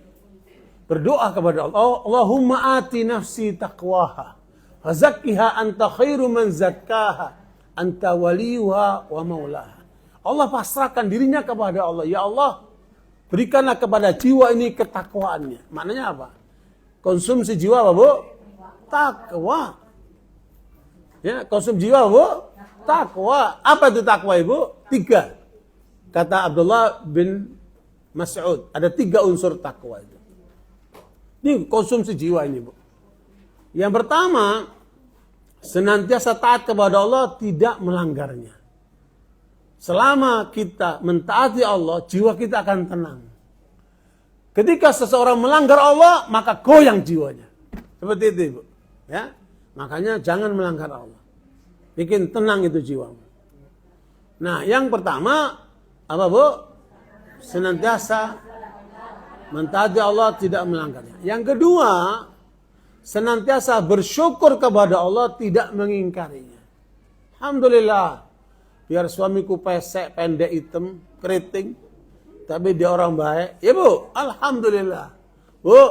berdoa kepada Allah, Allahumma ati nafsi taqwaha, fazakkiha anta khairu man zakkaha, anta waliyuha wa maulaha. Allah pasrahkan dirinya kepada Allah. Ya Allah, berikanlah kepada jiwa ini ketakwaannya. Maknanya apa? Konsumsi jiwa apa, Bu? Takwa. Ya, konsumsi jiwa, Bu? Takwa. Apa itu takwa, Ibu? 3. Kata Abdullah bin Mas'ud, ada 3 unsur takwa itu. Ini konsumsi jiwa ini, Bu. Yang pertama, senantiasa taat kepada Allah, tidak melanggarnya. Selama kita mentaati Allah, jiwa kita akan tenang. Ketika seseorang melanggar Allah, maka goyang jiwanya. Seperti itu, Ibu. Ya? Makanya jangan melanggar Allah. Bikin tenang itu jiwamu. Nah, yang pertama, apa, Bu? Senantiasa mentaati Allah, tidak melanggarnya. Yang kedua, senantiasa bersyukur kepada Allah, tidak mengingkarinya. Alhamdulillah, biar suamiku pesek, pendek, hitam, keriting, tapi dia orang baik. Ya, Bu, alhamdulillah. Bu,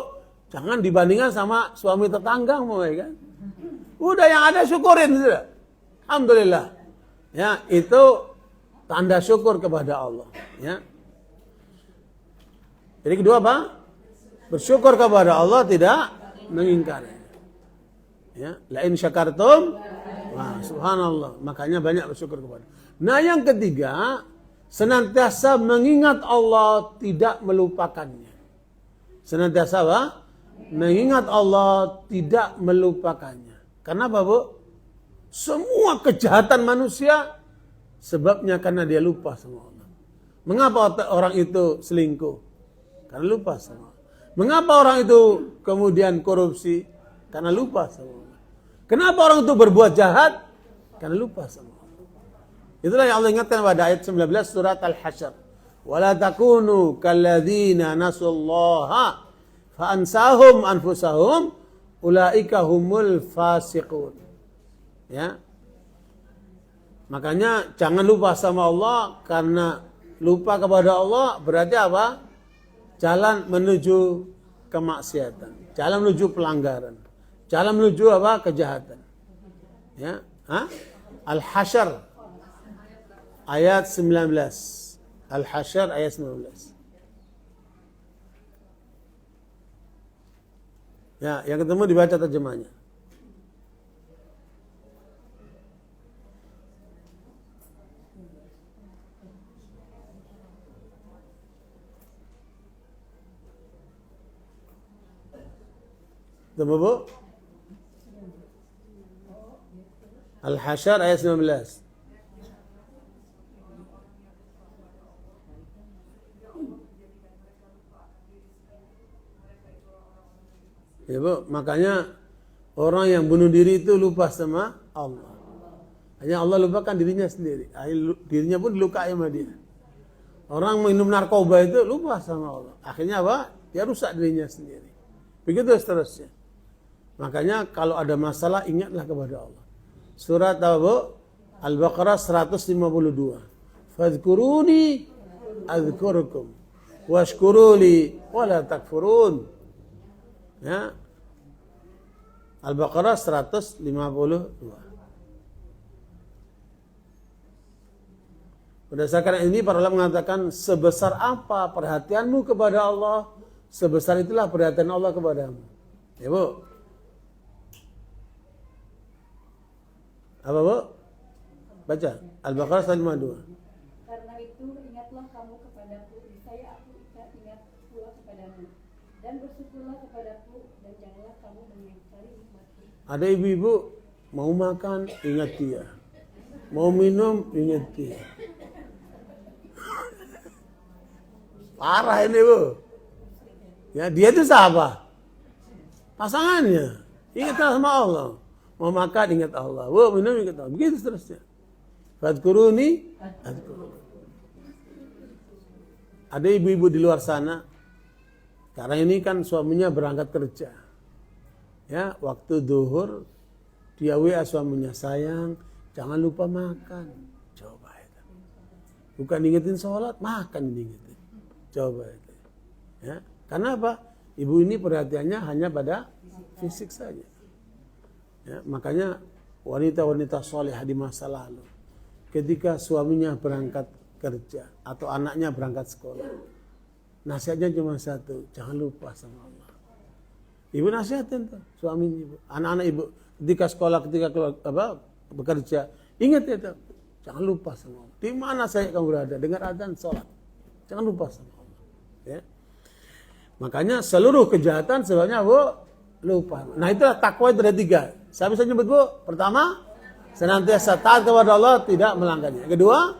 jangan dibandingkan sama suami tetanggamu, ya kan? Udah yang ada syukurin sudah. Alhamdulillah. Ya, itu tanda syukur kepada Allah, ya. Jadi kedua apa? bersyukur kepada Allah, tidak mengingkari. Ya, la in syakartum, wah, subhanallah, makanya banyak bersyukur kepada. Nah, yang ketiga, senantiasa mengingat Allah, tidak melupakannya. Senantiasa apa? Mengingat Allah, tidak melupakannya. Kenapa, Bu? Semua kejahatan manusia sebabnya karena dia lupa sama Allah. Mengapa orang itu selingkuh? Karena lupa sama Allah. Mengapa orang itu kemudian korupsi? Karena lupa sama Allah. Kenapa orang itu berbuat jahat? Karena lupa sama Allah. Itulah yang Allah ingatkan pada ayat 19 surat Al-Hasyr. Wala takunu kalladzina nasullaha fa ansahum anfusahum ulaika humul fasiqun. Ya. Makanya jangan lupa sama Allah, karena lupa kepada Allah berarti apa? Jalan menuju kemaksiatan, jalan menuju pelanggaran, jalan menuju apa? Kejahatan. Ya, Al-Hasyr ayat 19. Al-Hasyr ayat 19. Ya, yang ketemu dibaca terjemahnya. Temu, Bu? Al-Hasyr ayat 19. Ya, Bu, makanya orang yang bunuh diri itu lupa sama Allah. Hanya Allah lupakan dirinya sendiri. Dirinya pun dilukai sama dia. Orang minum narkoba itu lupa sama Allah. Akhirnya apa? Dia rusak dirinya sendiri. Begitu seterusnya. Makanya kalau ada masalah ingatlah kepada Allah. Surat apa? Al-Baqarah 152. Fadhkuruni adzkurukum washkuruli wala takfurun. Ya. Al-Baqarah 152. Berdasarkan ini para ulama mengatakan sebesar apa perhatianmu kepada Allah, sebesar itulah perhatian Allah kepadamu. Ya, Bu. Apa, Bu? Baca Al-Baqarah 152. Karena itu ingatlah kamu kepadaku, niscaya aku ingat pula kepadamu, dan bersyukurlah kepadaku, dan janganlah kamu mengingkari nikmatku. Ada ibu-ibu mau makan ingat dia, mau minum ingat dia. Parah ini, Bu. Ya, dia itu siapa? Pasangannya. Ingatlah sama Allah. Mau makan ingat Allah, mau minum ingat Allah. Begitu seterusnya. Fadhkuruni adzkurukum. Ada ibu-ibu di luar sana, karena ini kan suaminya berangkat kerja. Ya, waktu zuhur dia WA suaminya, sayang, jangan lupa makan. Coba itu. Bukan ingetin sholat, makan diingetin. Coba itu. Ya, karena apa? Ibu ini perhatiannya hanya pada fisik saja. Ya, makanya wanita-wanita solehah di masa lalu, ketika suaminya berangkat kerja atau anaknya berangkat sekolah, nasihatnya cuma satu, jangan lupa sama Allah. Ibu nasihatin tuh suaminya, ibu, anak-anak ibu, ketika sekolah, ketika bekerja, ingat itu, jangan lupa sama Allah. Di mana saya kamu berada, dengar adzan, sholat, jangan lupa sama Allah. Ya. Makanya seluruh kejahatan sebabnya, Bu, lupa. Nah, itulah takwa itu ada 3. Saya bisa nyebut, Bu. Pertama, senantiasa taat kepada Allah, tidak melanggarnya. Kedua,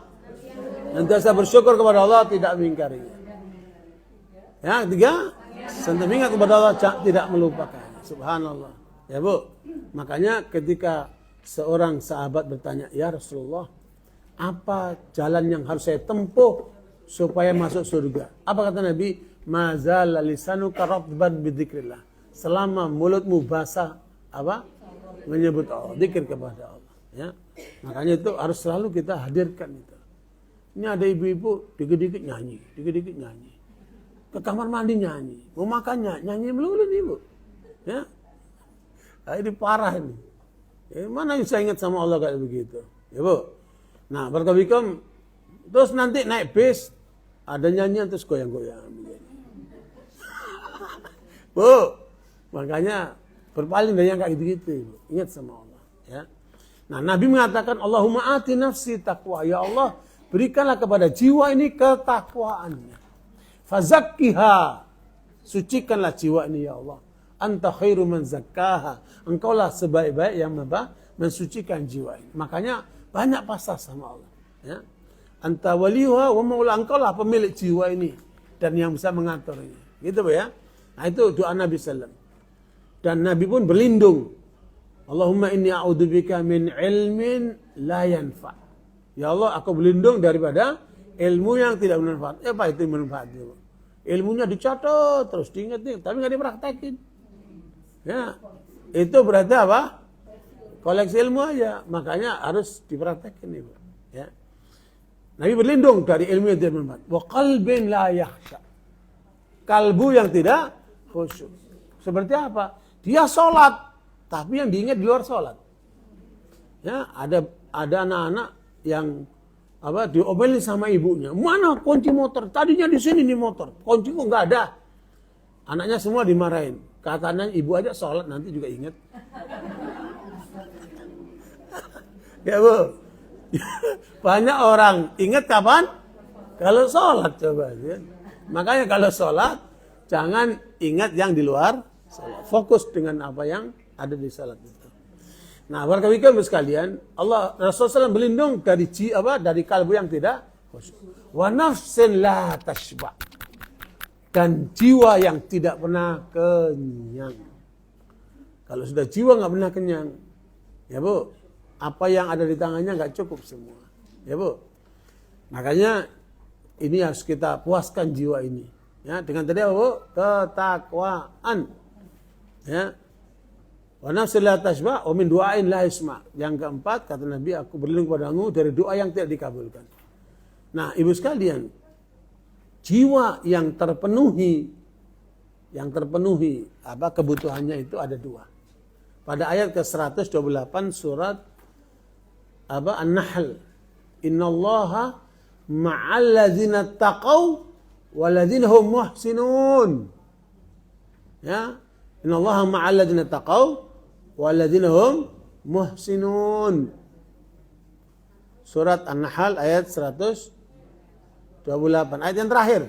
senantiasa bersyukur kepada Allah, tidak mengingkarinya. Ya, ketiga, senantiasa mengingat kepada Allah, tidak melupakan. Subhanallah. Ya, Bu. Makanya ketika seorang sahabat bertanya, ya Rasulullah, apa jalan yang harus saya tempuh supaya masuk surga? Apa kata Nabi? Mazal lisanuka ratban bidzikrillah. Selama mulutmu basah apa? Menyebut Allah, zikir kepada Allah, ya. Makanya itu harus selalu kita hadirkan itu. Ini ada ibu-ibu dikit-dikit nyanyi, dikit-dikit nyanyi. Ke kamar mandi nyanyi, mau makannya nyanyi melulu nih, Bu. Ya. Nah, ini parah ini. Ya, mana bisa ingat sama Allah kayak begitu? Ya, Bu. Nah, barakallahu terus nanti naik bis ada nyanyian terus goyang-goyang begini. Bu, makanya berpaling dari yang kayak gitu-gitu. Ingat sama Allah. Ya. Nah, Nabi mengatakan, Allahumma ati nafsi taqwa. Ya Allah, berikanlah kepada jiwa ini ketakwaannya. Fazakkiha. Sucikanlah jiwa ini ya Allah. Anta khairu man zakkaha. Engkaulah sebaik-baik yang mensucikan jiwa ini. Makanya banyak pasrah sama Allah. Ya. Anta waliyuha wa maula, engkaulah pemilik jiwa ini dan yang bisa mengatur ini. Gitu ya. Nah itu doa Nabi sallallahu alaihi wasallam. Dan Nabi pun berlindung. Allahumma inni a'udzubika min ilmin la yanfa. Ya Allah, aku berlindung daripada ilmu yang tidak bermanfaat. Apa itu bermanfaat? Ilmunya dicatat terus diingat tapi nggak dipraktekin. Ya, itu berarti apa? Koleksi ilmu aja. Makanya harus dipraktekin itu. Ya. Nabi berlindung dari ilmu yang tidak bermanfaat. Wa qalbin la yakhsha. Kalbu yang tidak khusyuk. Seperti apa? Dia sholat, tapi yang diingat di luar sholat. Ya, ada anak-anak yang diomelin sama ibunya. Mana kunci motor? Tadinya di sini nih motor. Kunci kok nggak ada. Anaknya semua dimarahin. Katanya ibu aja sholat nanti juga ingat. Ya Bu. Banyak orang ingat kapan? Kalau sholat coba. Ya. Makanya kalau sholat jangan ingat yang di luar sholat. Fokus dengan apa yang ada di sholat itu. Nah, barakallahu sekalian, Rasulullah SAW berlindung dari kalbu yang tidak khusyuk. Wa nafsin la tashba. Dan jiwa yang tidak pernah kenyang. Kalau sudah jiwa nggak pernah kenyang, ya Bu, apa yang ada di tangannya nggak cukup semua, ya Bu. Makanya ini harus kita puaskan jiwa ini, ya dengan tadi apa Bu? Ketakwaan, ya. Wa nafsin la tashba wa min du'ain la yasma. Yang keempat kata Nabi, aku berlindung padamu dari doa yang tidak dikabulkan. Nah, Ibu sekalian, jiwa yang terpenuhi kebutuhannya itu ada dua. Pada ayat ke-128 surat An-Nahl. Innallaha ma'al ladzina taqaw wal ladzina hum muhsinun. Ya, innallaha ma'al ladzina taqaw walladzina hum muhsinun. Surat An-Nahl ayat 128. Ayat yang terakhir.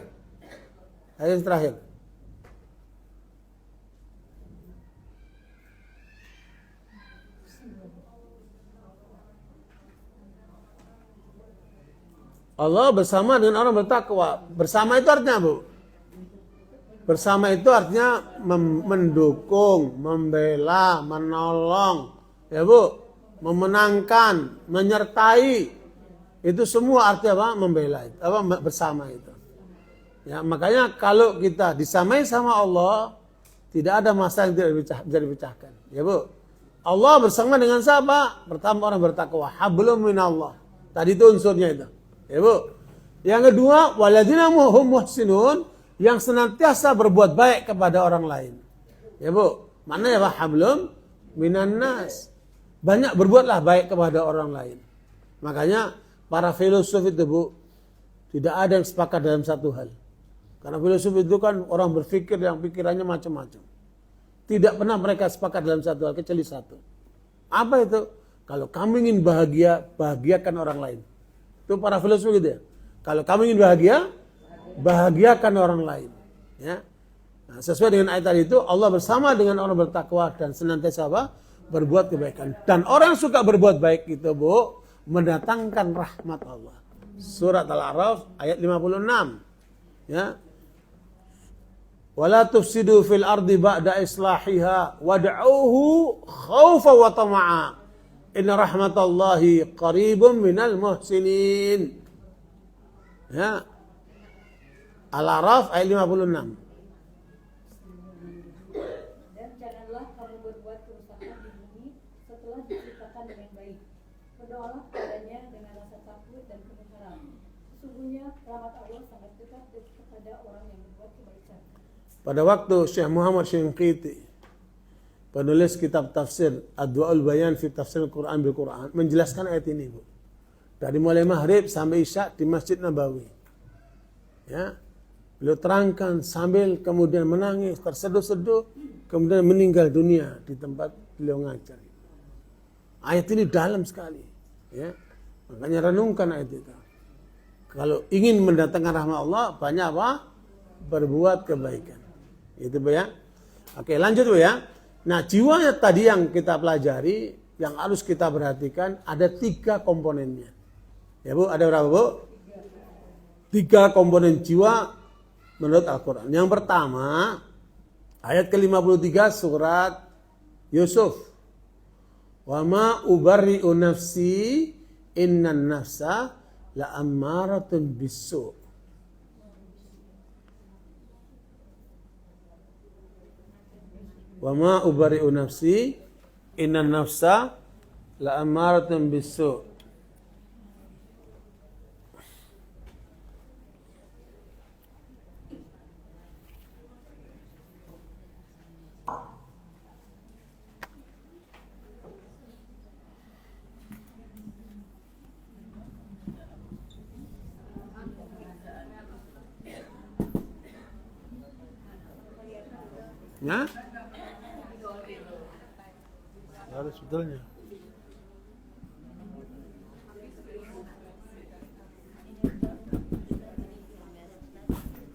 Allah bersama dengan orang bertakwa. Bersama itu artinya Bu? Bersama itu artinya mendukung, membela, menolong, ya Bu, memenangkan, menyertai. Itu semua artinya apa? Membela itu, bersama itu. Ya, makanya kalau kita disamai sama Allah, tidak ada masalah yang tidak bisa dipecahkan. Ya Bu, Allah bersama dengan siapa? Pertama orang bertakwa, hablum minallah. Tadi itu unsurnya itu. Ya Bu. Yang kedua, waladzina hum muhsinun, yang senantiasa berbuat baik kepada orang lain. Ya Bu, mana ya Pak? Hablum minan nas. Banyak berbuatlah baik kepada orang lain. Makanya para filosof itu Bu, tidak ada yang sepakat dalam satu hal. Karena filosof itu kan orang berpikir yang pikirannya macam-macam. Tidak pernah mereka sepakat dalam satu hal kecuali satu. Apa itu? Kalau kamu ingin bahagia, bahagiakan orang lain. Itu para filosof gitu ya. Kalau kamu ingin bahagia, bahagiakan orang lain. Ya. Nah, sesuai dengan ayat tadi itu, Allah bersama dengan orang bertakwa dan senantiasa berbuat kebaikan. Dan orang yang suka berbuat baik itu Bu, mendatangkan rahmat Allah. Surat Al-A'raf ayat 56. Ya. Wala tufsidu fil ardi ba'da islahiha wad'uhu khaufa wa tama'a. Inna rahmatallahi qaribun minal muhsinin. Ya. Al-A'raf ayat 56. Dan janganlah kamu berbuat kerusakan di bumi setelah diciptakan dengan baik. Berdoalah kepadanya dengan rasa takut dan penuh harap. Sesungguhnya rahmat Allah sangat dekat kepada orang yang berbuat kebaikan. Pada waktu Syekh Muhammad Syinqiti, penulis kitab tafsir Adwa'ul Bayan fi Tafsir Al-Quran bil Quran, menjelaskan ayat ini Bu. Dari mulai maghrib sampai isya di Masjid Nabawi. Ya. Beliau terangkan sambil kemudian menangis, terseduh-seduh, kemudian meninggal dunia di tempat beliau ngajar. Ayat ini dalam sekali, ya. Makanya renungkan ayat itu. Kalau ingin mendatangkan rahmat Allah, banyak apa? Berbuat kebaikan. Itu Bu ya. Oke, lanjut Bu ya. Nah, jiwa tadi yang kita pelajari, yang harus kita perhatikan, ada 3 komponennya. Ya Bu, ada berapa Bu? 3 komponen jiwa menurut Al-Quran. Yang pertama, ayat ke-53 surat Yusuf. Wa ma ubarri'u nafsi innan nafsa la'ammaratun bisu'. Wa ma ubarri'u nafsi innan nafsa la'ammaratun bisu'. Nah, harus sebetulnya.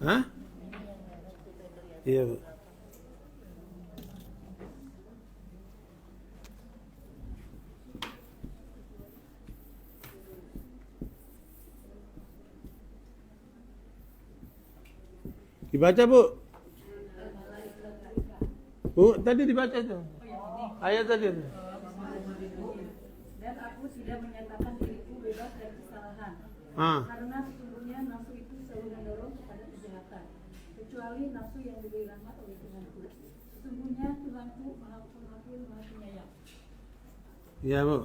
Hah? Iya Bu. Dibaca Bu. Bu, tadi dibaca itu. Ayat tadi. Dan aku tidak menyatakan diriku bebas dari kesalahan. Karena sesungguhnya nafsu itu selalu mendorong kepada kejahatan, kecuali nafsu yang diberi rahmat oleh Tuhanku. Sesungguhnya Tuhanku Maha Pengampun, Maha Penyayang. Iya Bu.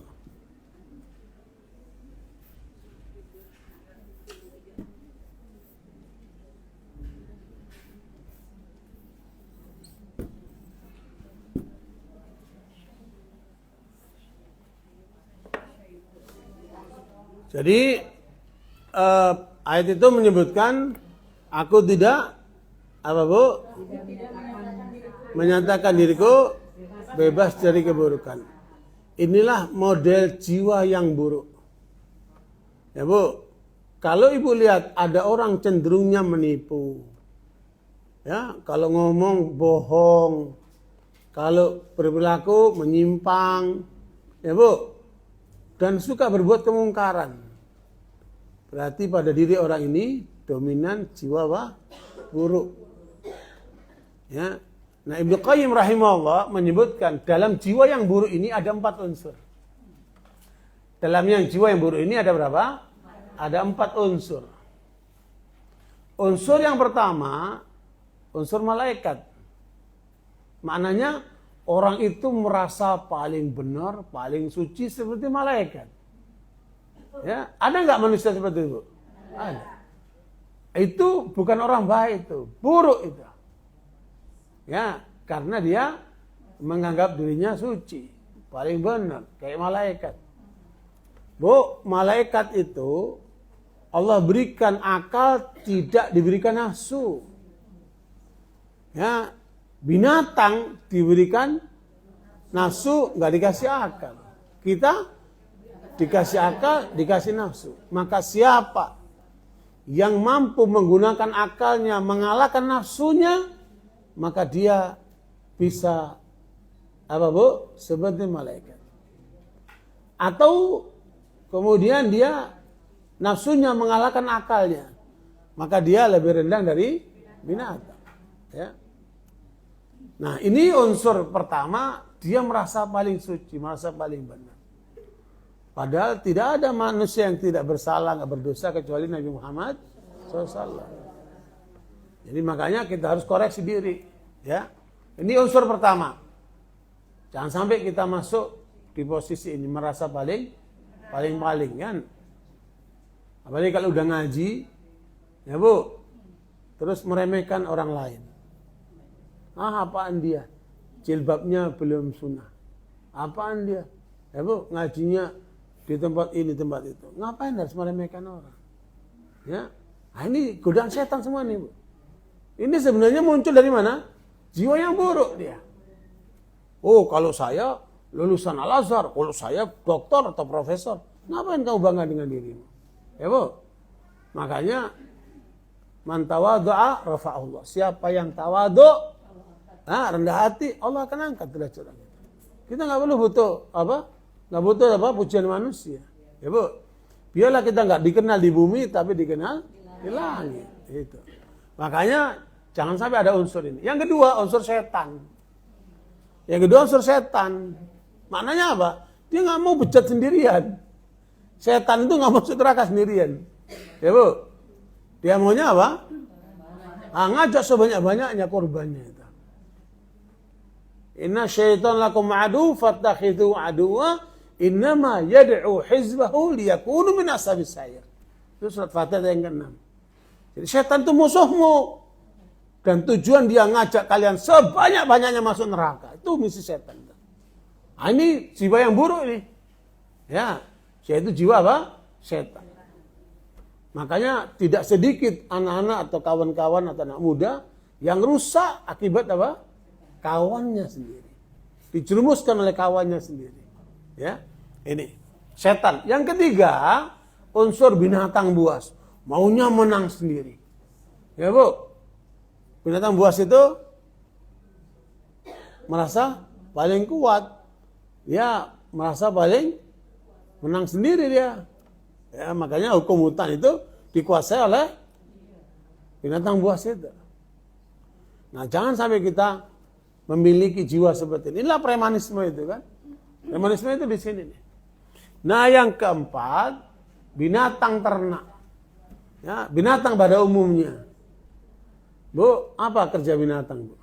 Jadi ayat itu menyebutkan aku tidak apa Bu? Menyatakan diriku bebas dari keburukan. Inilah model jiwa yang buruk. Ya Bu, kalau Ibu lihat ada orang cenderungnya menipu. Ya, kalau ngomong bohong, kalau berperilaku menyimpang, ya Bu, dan suka berbuat kemungkaran. Berarti pada diri orang ini dominan jiwa buruk. Ya. Nah, Ibnu Qayyim rahimahullah menyebutkan dalam jiwa yang buruk ini ada 4 unsur. Dalam yang jiwa yang buruk ini ada berapa? Ada 4 unsur. Unsur yang pertama, unsur malaikat. Maknanya orang itu merasa paling benar, paling suci seperti malaikat. Ya, ada nggak manusia seperti itu? Ada. Itu bukan orang baik itu, buruk itu. Ya, karena dia menganggap dirinya suci, paling benar, kayak malaikat. Bu, malaikat itu Allah berikan akal, tidak diberikan nafsu. Ya, binatang diberikan nafsu, nggak dikasih akal. Kita dikasih akal, dikasih nafsu. Maka siapa yang mampu menggunakan akalnya, mengalahkan nafsunya, maka dia bisa apa Bu? Seperti malaikat. Atau kemudian dia nafsunya mengalahkan akalnya, maka dia lebih rendah dari binatang. Ya. Nah, ini unsur pertama, dia merasa paling suci, merasa paling benar. Padahal tidak ada manusia yang tidak bersalah, nggak berdosa kecuali Nabi Muhammad SAW. Jadi makanya kita harus koreksi diri, ya. Ini unsur pertama. Jangan sampai kita masuk di posisi ini merasa paling kan. Apalagi kalau udah ngaji, ya Bu, terus meremehkan orang lain. Apaan dia? Jilbabnya belum sunnah. Apaan dia? Ya Bu, ngajinya di tempat ini, tempat itu. Ngapain harus meremehkan orang? Ya, nah, ini godaan setan semua nih Bu. Ini sebenarnya muncul dari mana? Jiwa yang buruk dia. Oh, kalau saya lulusan Al-Azhar, kalau saya doktor atau profesor, ngapain kamu bangga dengan dirimu? Ya, Bu. Makanya man tawadhu'a rafa'ahullah. Siapa yang tawadhu, rendah hati, Allah akan angkat derajat kita. Kita nggak perlu butuh nggak butuh pujian manusia. Ya, Bu. Biarlah kita nggak dikenal di bumi, tapi dikenal di langit. Itu. Makanya jangan sampai ada unsur ini. Yang kedua, unsur setan. Maknanya apa? Dia nggak mau bejat sendirian. Setan itu nggak masuk neraka sendirian. Ya, Bu. Dia maunya apa? Ngajak sebanyak-banyaknya korbannya itu. Inna syaitan lakum adu fattakhidhu aduwa innama yad'u hizbahu liyakunu min ashabis sa'ir. Itu surat Fatihah yang ke-6. Jadi setan itu musuhmu. Dan tujuan dia ngajak kalian sebanyak-banyaknya masuk neraka. Itu misi setan. Ini jiwa yang buruk ini. Ya, yaitu jiwa apa? Setan. Makanya tidak sedikit anak-anak atau kawan-kawan atau anak muda yang rusak akibat apa? Kawannya sendiri. Dijerumuskan oleh kawannya sendiri. Ya, ini setan. Yang ketiga, unsur binatang buas. Maunya menang sendiri. Ya, Bu. Binatang buas itu merasa paling kuat. Ya, merasa paling menang sendiri dia. Ya, makanya hukum hutan itu dikuasai oleh binatang buas itu. Nah, jangan sampai kita memiliki jiwa seperti ini. Inilah premanisme itu kan. Premanisme itu di sini nih. Nah, yang keempat, binatang ternak. Ya, binatang pada umumnya. Bu, apa kerja binatang, Bu?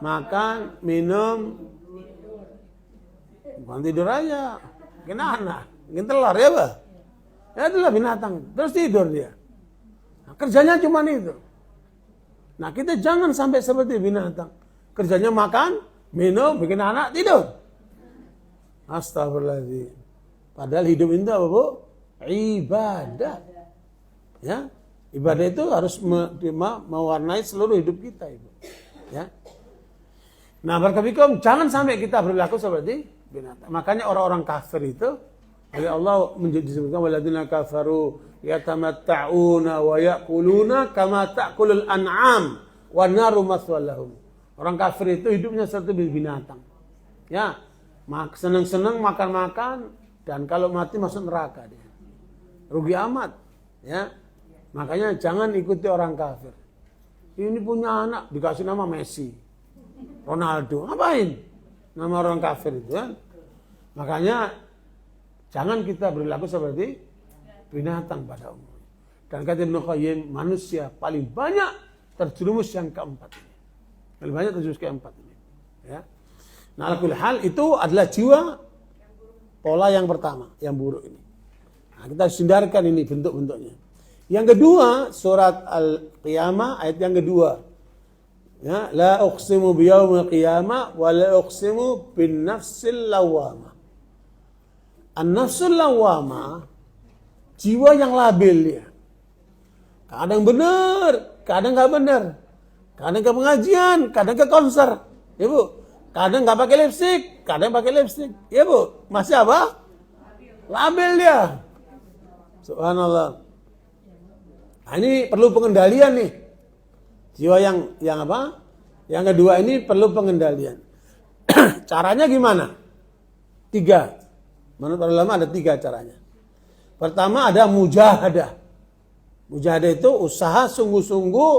Makan, minum, bukan tidur aja. Bikin anak, bikin telur ya, Pak? Ya, itulah binatang. Terus tidur dia. Nah, kerjanya cuma itu. Nah, kita jangan sampai seperti binatang. Kerjanya makan, minum, bikin anak, tidur. Astagfirullahaladzim. Padahal hidup itu apa, Bu? Ibadah. Ya. Ibadah itu harus mewarnai seluruh hidup kita, Ibu. Ya. Nah, barakallahu jangan sampai kita berlaku seperti binatang. Makanya orang-orang kafir itu oleh Allah disebutkan waladina kafaru yatamatta'una wa ya'kuluna kama ta'kulul an'am wa naru maswal lahum. Orang kafir itu hidupnya seperti binatang. Ya. Senang-senang makan-makan dan kalau mati masuk neraka dia. Rugi amat, ya. Makanya jangan ikuti orang kafir. Ini punya anak, dikasih nama Messi, Ronaldo. Ngapain? Nama orang kafir itu kan. Makanya jangan kita berlaku seperti binatang pada umumnya. Dan kata Ibnu Qayyim, manusia paling banyak terjerumus yang keempat ini. Paling banyak terjerumus keempat ini. Ya. Nah, alakul hal itu adalah jiwa pola yang pertama, yang buruk ini. Nah, kita hindarkan ini bentuk-bentuknya. Yang kedua, surat Al-Qiyamah ayat yang kedua. Ya, la uqsimu biyaumil qiyamah wa la uqsimu bin nafsil lawamah. An-nafsul lawamah jiwa yang labil ya. Kadang benar, kadang enggak benar. Kadang ke pengajian, kadang ke konser. Ya, Bu. Kadang enggak pakai lipstik, kadang pakai lipstik. Ya, Bu. Masih apa? Labil dia. Subhanallah. Nah, ini perlu pengendalian nih. Jiwa yang apa? Yang kedua ini perlu pengendalian. Caranya gimana? 3. Menurut para ulama ada 3 caranya. Pertama ada mujahadah. Mujahadah itu usaha sungguh-sungguh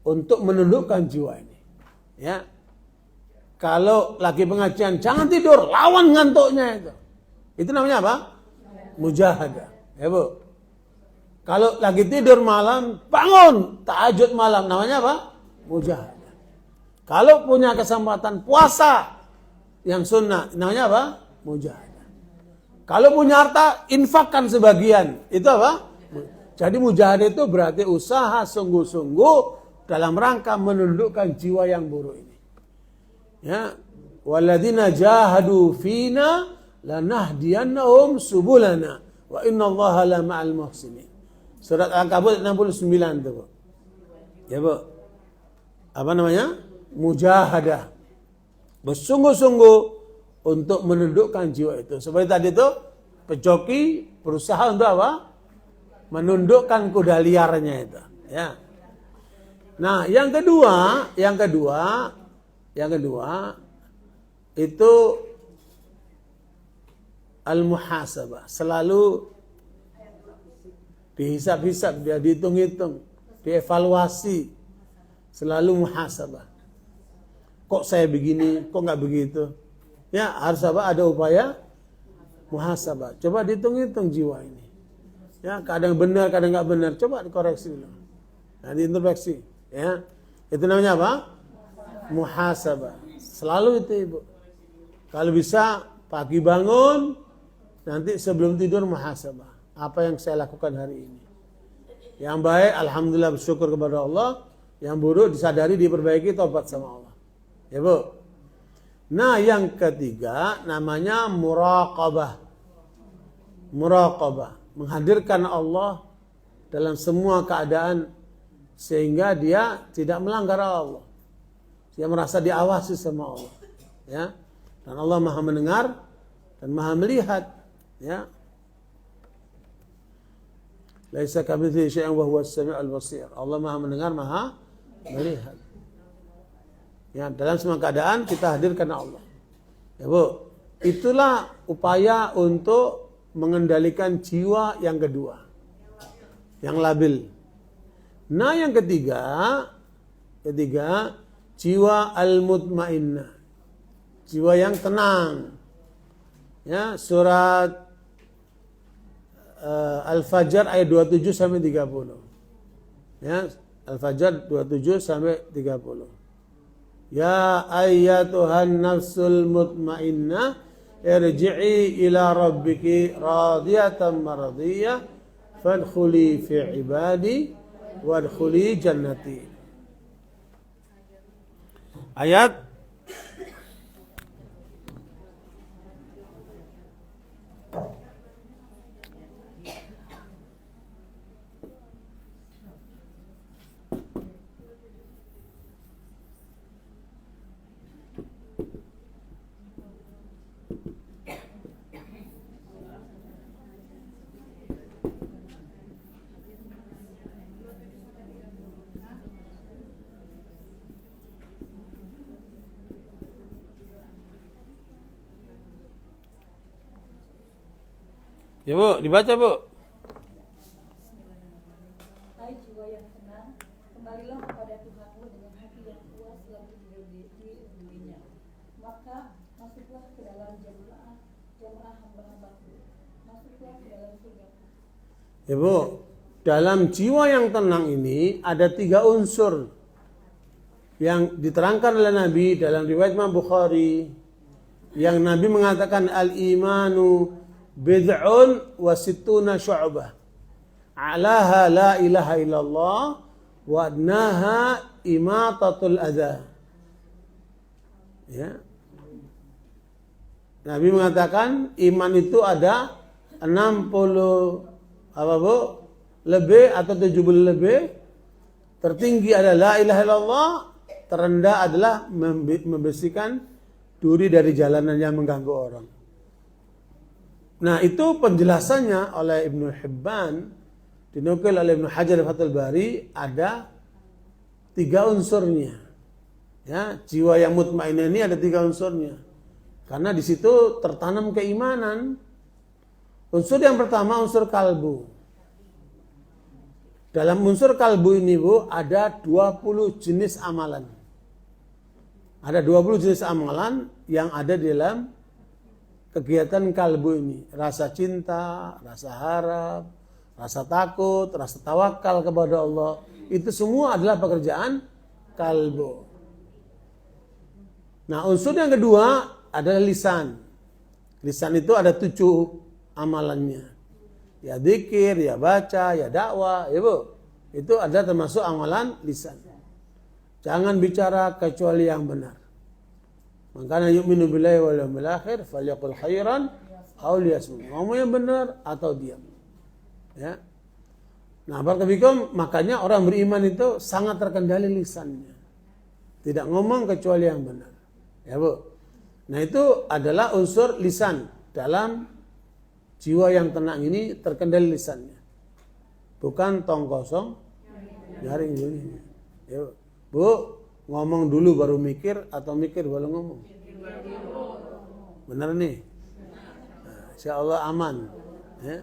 untuk menundukkan jiwa ini. Ya. Kalau lagi pengajian jangan tidur, lawan ngantuknya itu. Itu namanya apa? Mujahadah. Ya, Bu. Kalau lagi tidur malam, bangun, tahajud malam. Namanya apa? Mujahadah. Kalau punya kesempatan puasa yang sunnah, namanya apa? Mujahadah. Kalau punya harta, infakkan sebagian. Itu apa? Jadi mujahadah itu berarti usaha sungguh-sungguh dalam rangka menundukkan jiwa yang buruk ini. Ya, walladzina jahadu fina lanahdiyannahum subulana wa innallaha la ma'al muhsinin. Surat Al-Ankabut 69 itu. Ya Bu. Apa namanya? Mujahadah. Bersungguh-sungguh untuk menundukkan jiwa itu. Seperti tadi itu, pejoki berusaha untuk apa? Menundukkan kuda liarnya itu. Ya. Nah, yang kedua itu al-muhasabah. Selalu dihisab-hisab, dia dihitung-hitung, dievaluasi. Selalu muhasabah. Kok saya begini, kok nggak begitu? Ya, harus apa? Ada upaya muhasabah. Coba dihitung-hitung jiwa ini. Ya, kadang benar, kadang nggak benar. Coba dikoreksi dulu. Nah, diintrospeksi. Ya, itu namanya apa? Muhasabah. Selalu itu Ibu. Kalau bisa pagi bangun, nanti sebelum tidur muhasabah. Apa yang saya lakukan hari ini? Yang baik, alhamdulillah bersyukur kepada Allah. Yang buruk disadari, diperbaiki, tobat sama Allah. Ya Bu. Nah, yang ketiga namanya muraqabah. Muraqabah, menghadirkan Allah dalam semua keadaan sehingga dia tidak melanggar Allah. Dia merasa diawasi sama Allah. Ya. Dan Allah Maha mendengar dan Maha melihat, ya. Laisa kamitslihi syai'un wa huwas samiul basir. Allah Maha mendengar, Maha melihat. Ya, dalam semua keadaan kita hadirkan Allah. Ya Bu, itulah upaya untuk mengendalikan jiwa yang kedua, yang labil. Nah, yang ketiga jiwa al-mutmainnah, jiwa yang tenang. Ya, surat Al-Fajr ayat 27 sampai 30. Ya, Al-Fajr 27 sampai 30. Ya ayyatuhan nafsul mutmainnah irji'i ila rabbiki radiyatan maradiyah fadkhuli fi ibadi wadkhuli jannati. Ayat ya Bu, dibaca Bu. Hai jiwa yang tenang, kembalilah kepada Tuhanmu dengan hati yang puas lalu diridhoinya. Maka masuklah ke dalam jamaah hamba-hambaku. Masuklah ke dalam surgaku. Ya Bu, dalam jiwa yang tenang ini ada 3 unsur yang diterangkan oleh Nabi dalam riwayat Imam Bukhari, yang Nabi mengatakan al-imanu bid'un wa sittuna syu'bah. Alaha la ilaha illallah wa adnaha imatatul adha. Ya. Nabi mengatakan iman itu ada 60 apa Bu? Lebih atau 70 lebih. Tertinggi adalah la ilaha illallah, terendah adalah membersihkan duri dari jalanan yang mengganggu orang. Nah, itu penjelasannya oleh Ibnu Hibban, dinukil oleh Ibnu Hajar Fathul Bari, ada 3 unsurnya. Ya, jiwa yang mutmainnah ini ada 3 unsurnya. Karena di situ tertanam keimanan. Unsur yang pertama unsur kalbu. Dalam unsur kalbu ini Bu, ada 20 jenis amalan. Ada 20 jenis amalan yang ada di dalam kegiatan kalbu ini. Rasa cinta, rasa harap, rasa takut, rasa tawakal kepada Allah. Itu semua adalah pekerjaan kalbu. Nah, unsur yang kedua adalah lisan. Lisan itu ada 7 amalannya. Ya zikir, ya baca, ya dakwah, ya Bu. Itu adalah termasuk amalan lisan. Jangan bicara kecuali yang benar. Makanya yu'minu billahi wal yawmil akhir falyaqul khairan aw liyasmut. Ngomong yang benar atau diam. Ya. Nah, barakallahu makanya orang beriman itu sangat terkendali lisannya. Tidak ngomong kecuali yang benar. Ya, Bu. Nah, itu adalah unsur lisan. Dalam jiwa yang tenang ini terkendali lisannya. Bukan tong kosong jaring bunyinya. Ya, Bu, ngomong dulu baru mikir atau mikir baru ngomong? Benar nih? Nah, insya Allah aman. Ya.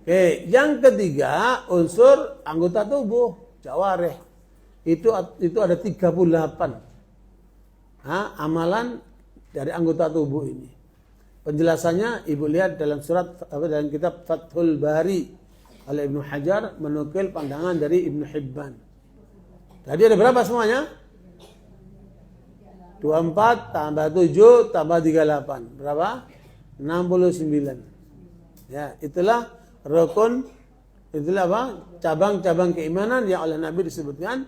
Oke, yang ketiga unsur anggota tubuh, jawareh. Itu ada 38 amalan dari anggota tubuh ini. Penjelasannya Ibu lihat dalam dalam kitab Fathul Bari oleh Ibnu Hajar menukil pandangan dari Ibnu Hibban. Tadi ada berapa semuanya? 24 tambah 7 tambah 38. Berapa? 69. Ya, itulah rukun, itulah apa? Cabang-cabang keimanan yang oleh Nabi disebutkan.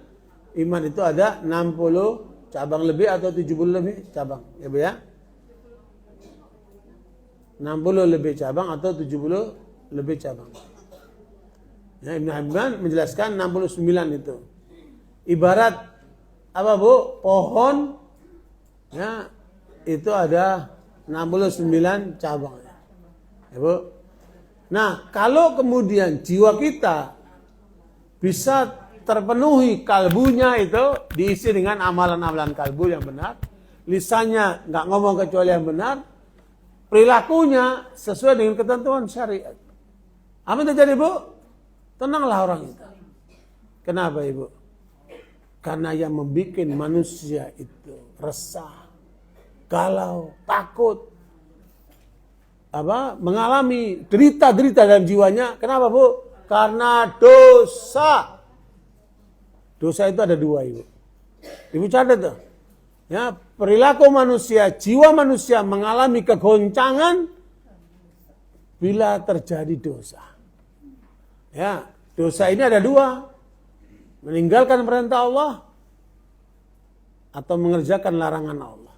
Iman itu ada 60 cabang lebih atau 70 lebih cabang. Ya, Bu ya? 60 lebih cabang atau 70 lebih cabang. Ya, Ibnu Hibban menjelaskan 69 itu. Ibarat apa, Bu? Pohon, ya, itu ada 69 cabang. Ya, Bu. Nah, kalau kemudian jiwa kita bisa terpenuhi, kalbunya itu diisi dengan amalan-amalan kalbu yang benar, lisannya nggak ngomong kecuali yang benar, perilakunya sesuai dengan ketentuan syariat. Apa yang terjadi, Bu? Tenanglah orang itu. Kenapa, Ibu? Karena yang membuat manusia itu resah, galau, takut, mengalami derita-derita dalam jiwanya. Kenapa, Bu? Karena dosa. Dosa itu ada dua, Ibu. Ibu catat tuh. Ya, perilaku manusia, jiwa manusia mengalami kegoncangan bila terjadi dosa. Ya, dosa ini ada dua. Meninggalkan perintah Allah atau mengerjakan larangan Allah.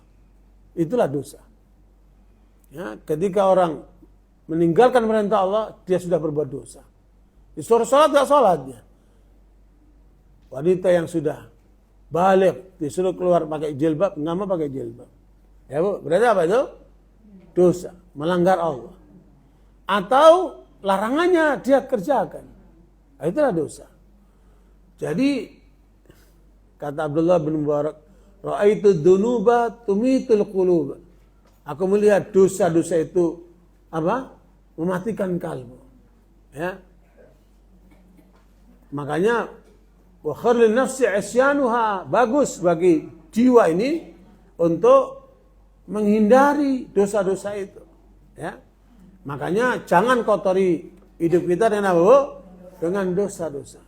Itulah dosa. Ya, ketika orang meninggalkan perintah Allah, dia sudah berbuat dosa. Disuruh sholat, gak sholat dia. Wanita yang sudah balik disuruh keluar pakai jilbab, nggak mau pakai jilbab. Ya, Bu, berarti apa itu? Dosa, melanggar Allah. Atau larangannya dia kerjakan. Nah, itulah dosa. Jadi kata Abdullah bin Mubarak, ra'aitu dzunuba tumitul qulub. Aku melihat dosa-dosa itu mematikan kalbu. Ya. Makanya wa khairun nafsi isyanuha, bagus bagi jiwa ini untuk menghindari dosa-dosa itu. Ya. Makanya jangan kotori hidup kita dengan apa? Dengan dosa-dosa.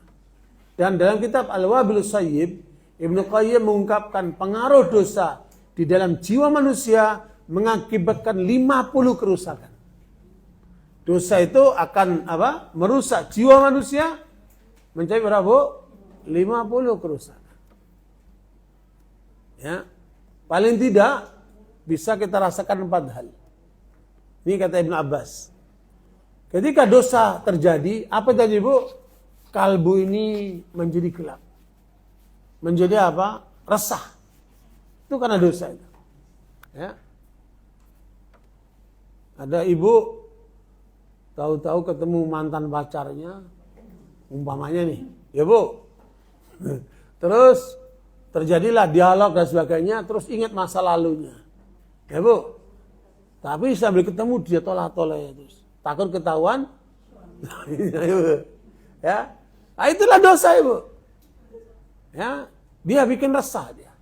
Dan dalam kitab Al-Wabilus Sayyib, Ibnu Qayyim mengungkapkan pengaruh dosa di dalam jiwa manusia mengakibatkan 50 kerusakan. Dosa itu akan merusak jiwa manusia mencapai berapa? 50 kerusakan. Ya. Paling tidak bisa kita rasakan 4 hal. Ini kata Ibnu Abbas. Ketika dosa terjadi, apa yang terjadi, Bu? Kalbu ini menjadi gelap. Menjadi apa? Resah. Itu karena dosa itu. Ya. Ada ibu tahu-tahu ketemu mantan pacarnya, umpamanya nih, ya, Bu. Terus terjadilah dialog dan sebagainya, terus ingat masa lalunya. Ya, Bu. Tapi sambil ketemu dia tolak-tolak terus. Takut ketahuan. Ya. Nah, itulah dosa, Ibu. Ya, dia bikin resah dia.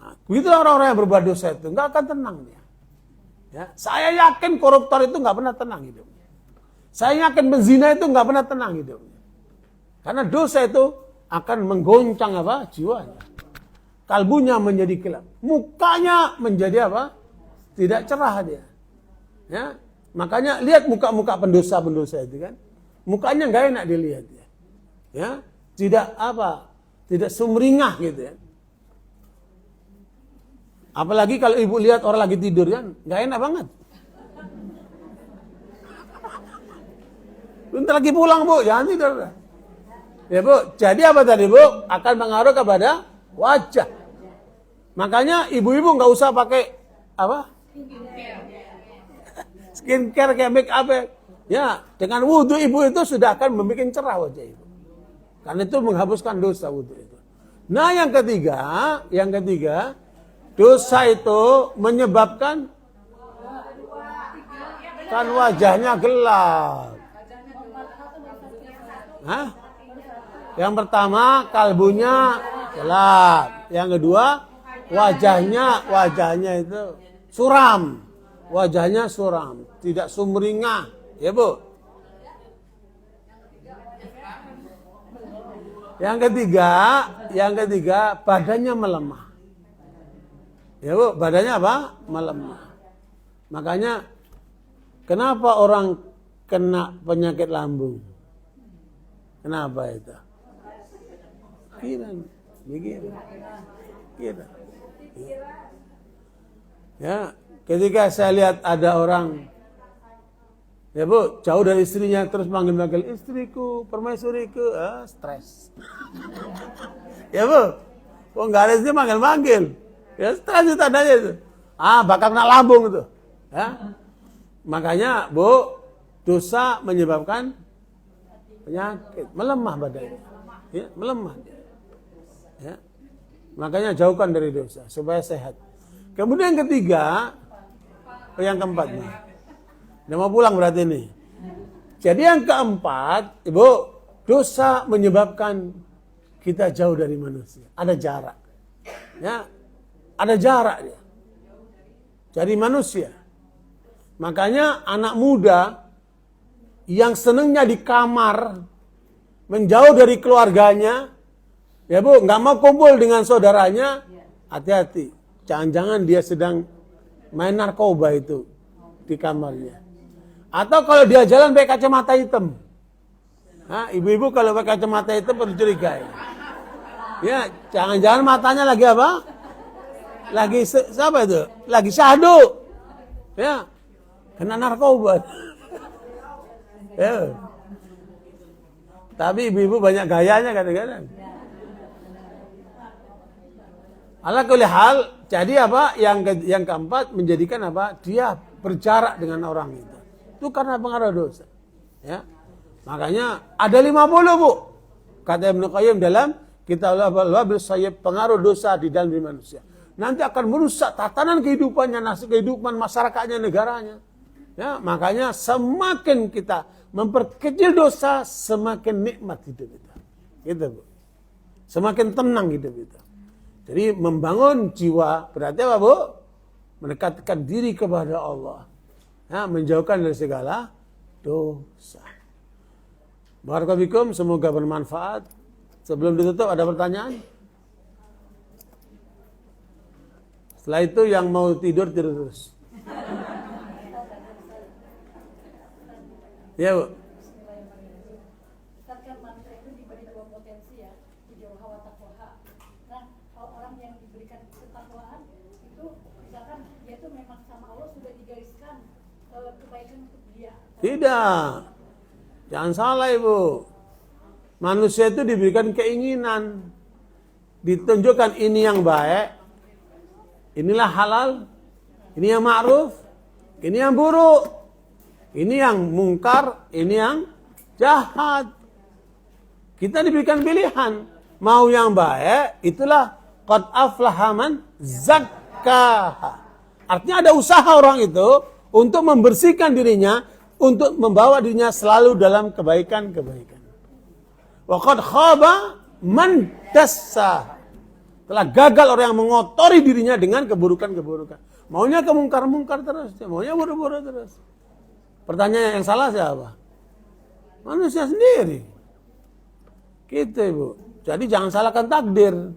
Nah, begitulah orang-orang yang berbuat dosa itu, nggak akan tenang dia. Ya, saya yakin koruptor itu nggak pernah tenang hidupnya. Saya yakin penzina itu nggak pernah tenang hidupnya. Karena dosa itu akan menggoncang jiwanya. Kalbunya menjadi gelap, mukanya menjadi tidak cerah dia. Ya, makanya lihat muka-muka pendosa-pendosa itu kan. Mukanya nggak enak dilihat ya. Ya, tidak sumringah gitu ya. Apalagi kalau ibu lihat orang lagi tidur kan, nggak enak banget. Bentar lagi pulang Bu, jangan tidur. Ya Bu, jadi apa tadi Bu? Akan mengaruh kepada wajah. Makanya ibu-ibu nggak usah pakai apa? Skincare kayak make up. Ya, dengan wudhu ibu itu sudah akan membuat cerah wajah ibu. Karena itu menghapuskan dosa wudhu itu. Nah yang ketiga, dosa itu menyebabkan kan wajahnya gelap. Hah? Yang pertama kalbunya gelap. Yang kedua wajahnya itu suram. Wajahnya suram, tidak sumringah, ya Bu. Yang ketiga badannya melemah. Ya Bu, badannya apa? Melemah. Makanya kenapa orang kena penyakit lambung? Kenapa itu? Kira. Ya, ketika saya lihat ada orang, ya Bu, jauh dari istrinya terus manggil-manggil istriku, permaisuriku, stres. Ya Bu, kok nggak ada istri manggil-manggil, ya stres itu tandanya itu. Bakal kena lambung itu. Ya, makanya Bu, dosa menyebabkan penyakit, melemah badannya, ya, melemah. Ya, makanya jauhkan dari dosa supaya sehat. Kemudian yang ketiga, yang keempat nih. Udah mau pulang berarti nih. Jadi yang keempat, Ibu, dosa menyebabkan kita jauh dari manusia. Ada jarak. Ya, ada jarak dia. Jadi manusia. Makanya anak muda yang senengnya di kamar, menjauh dari keluarganya, ya Bu, nggak mau kumpul dengan saudaranya, hati-hati. Jangan-jangan dia sedang main narkoba itu di kamarnya. Atau kalau dia jalan pakai kacamata hitam. Ibu-ibu kalau pakai kacamata hitam perlu curiga. Ya, jangan-jangan matanya lagi apa? Lagi siapa itu? Lagi syahdu. Ya, kena narkoba. Ya. Tapi ibu-ibu banyak gayanya kadang-kadang. Ala kulli hal, jadi apa? Yang keempat menjadikan apa? Dia berjarak dengan orang itu. Itu karena pengaruh dosa. Ya. Makanya ada 50 Bu. Kata Ibnu Qayyim dalam kitab Al-Wabil Sayyib, pengaruh dosa di dalam diri manusia. Nanti akan merusak tatanan kehidupannya, nasib kehidupan masyarakatnya, negaranya. Ya, makanya semakin kita memperkecil dosa, semakin nikmat hidup kita. Gitu Bu. Semakin tenang hidup kita. Jadi membangun jiwa berarti apa Bu? Mendekatkan diri kepada Allah. Ya, menjauhkan dari segala dosa. Barakallahu fikum, semoga bermanfaat. Sebelum ditutup ada pertanyaan? Setelah itu yang mau tidur terus. Ya Bu. Kan manusia itu diberi dua potensi ya, hijauha wa taqwaha. Nah, kalau orang yang diberikan ketakwaan itu misalkan dia itu memang sama Allah sudah digariskan kebaikan untuk dia. Tidak. Jangan salah Ibu. Manusia itu diberikan keinginan. Ditunjukkan ini yang baik. Inilah halal. Ini yang ma'ruf. Ini yang buruk. Ini yang mungkar. Ini yang jahat. Kita diberikan pilihan. Mau yang baik, itulah qad aflaha man zakkaha. Artinya ada usaha orang itu untuk membersihkan dirinya, untuk membawa dirinya selalu dalam kebaikan-kebaikan. Wa qad khaba man dassaha. Telah gagal orang yang mengotori dirinya dengan keburukan-keburukan. Maunya kemungkar-mungkar terus, maunya buru-buru terus. Pertanyaan yang salah siapa? Manusia sendiri. Gitu Ibu. Jadi jangan salahkan takdir.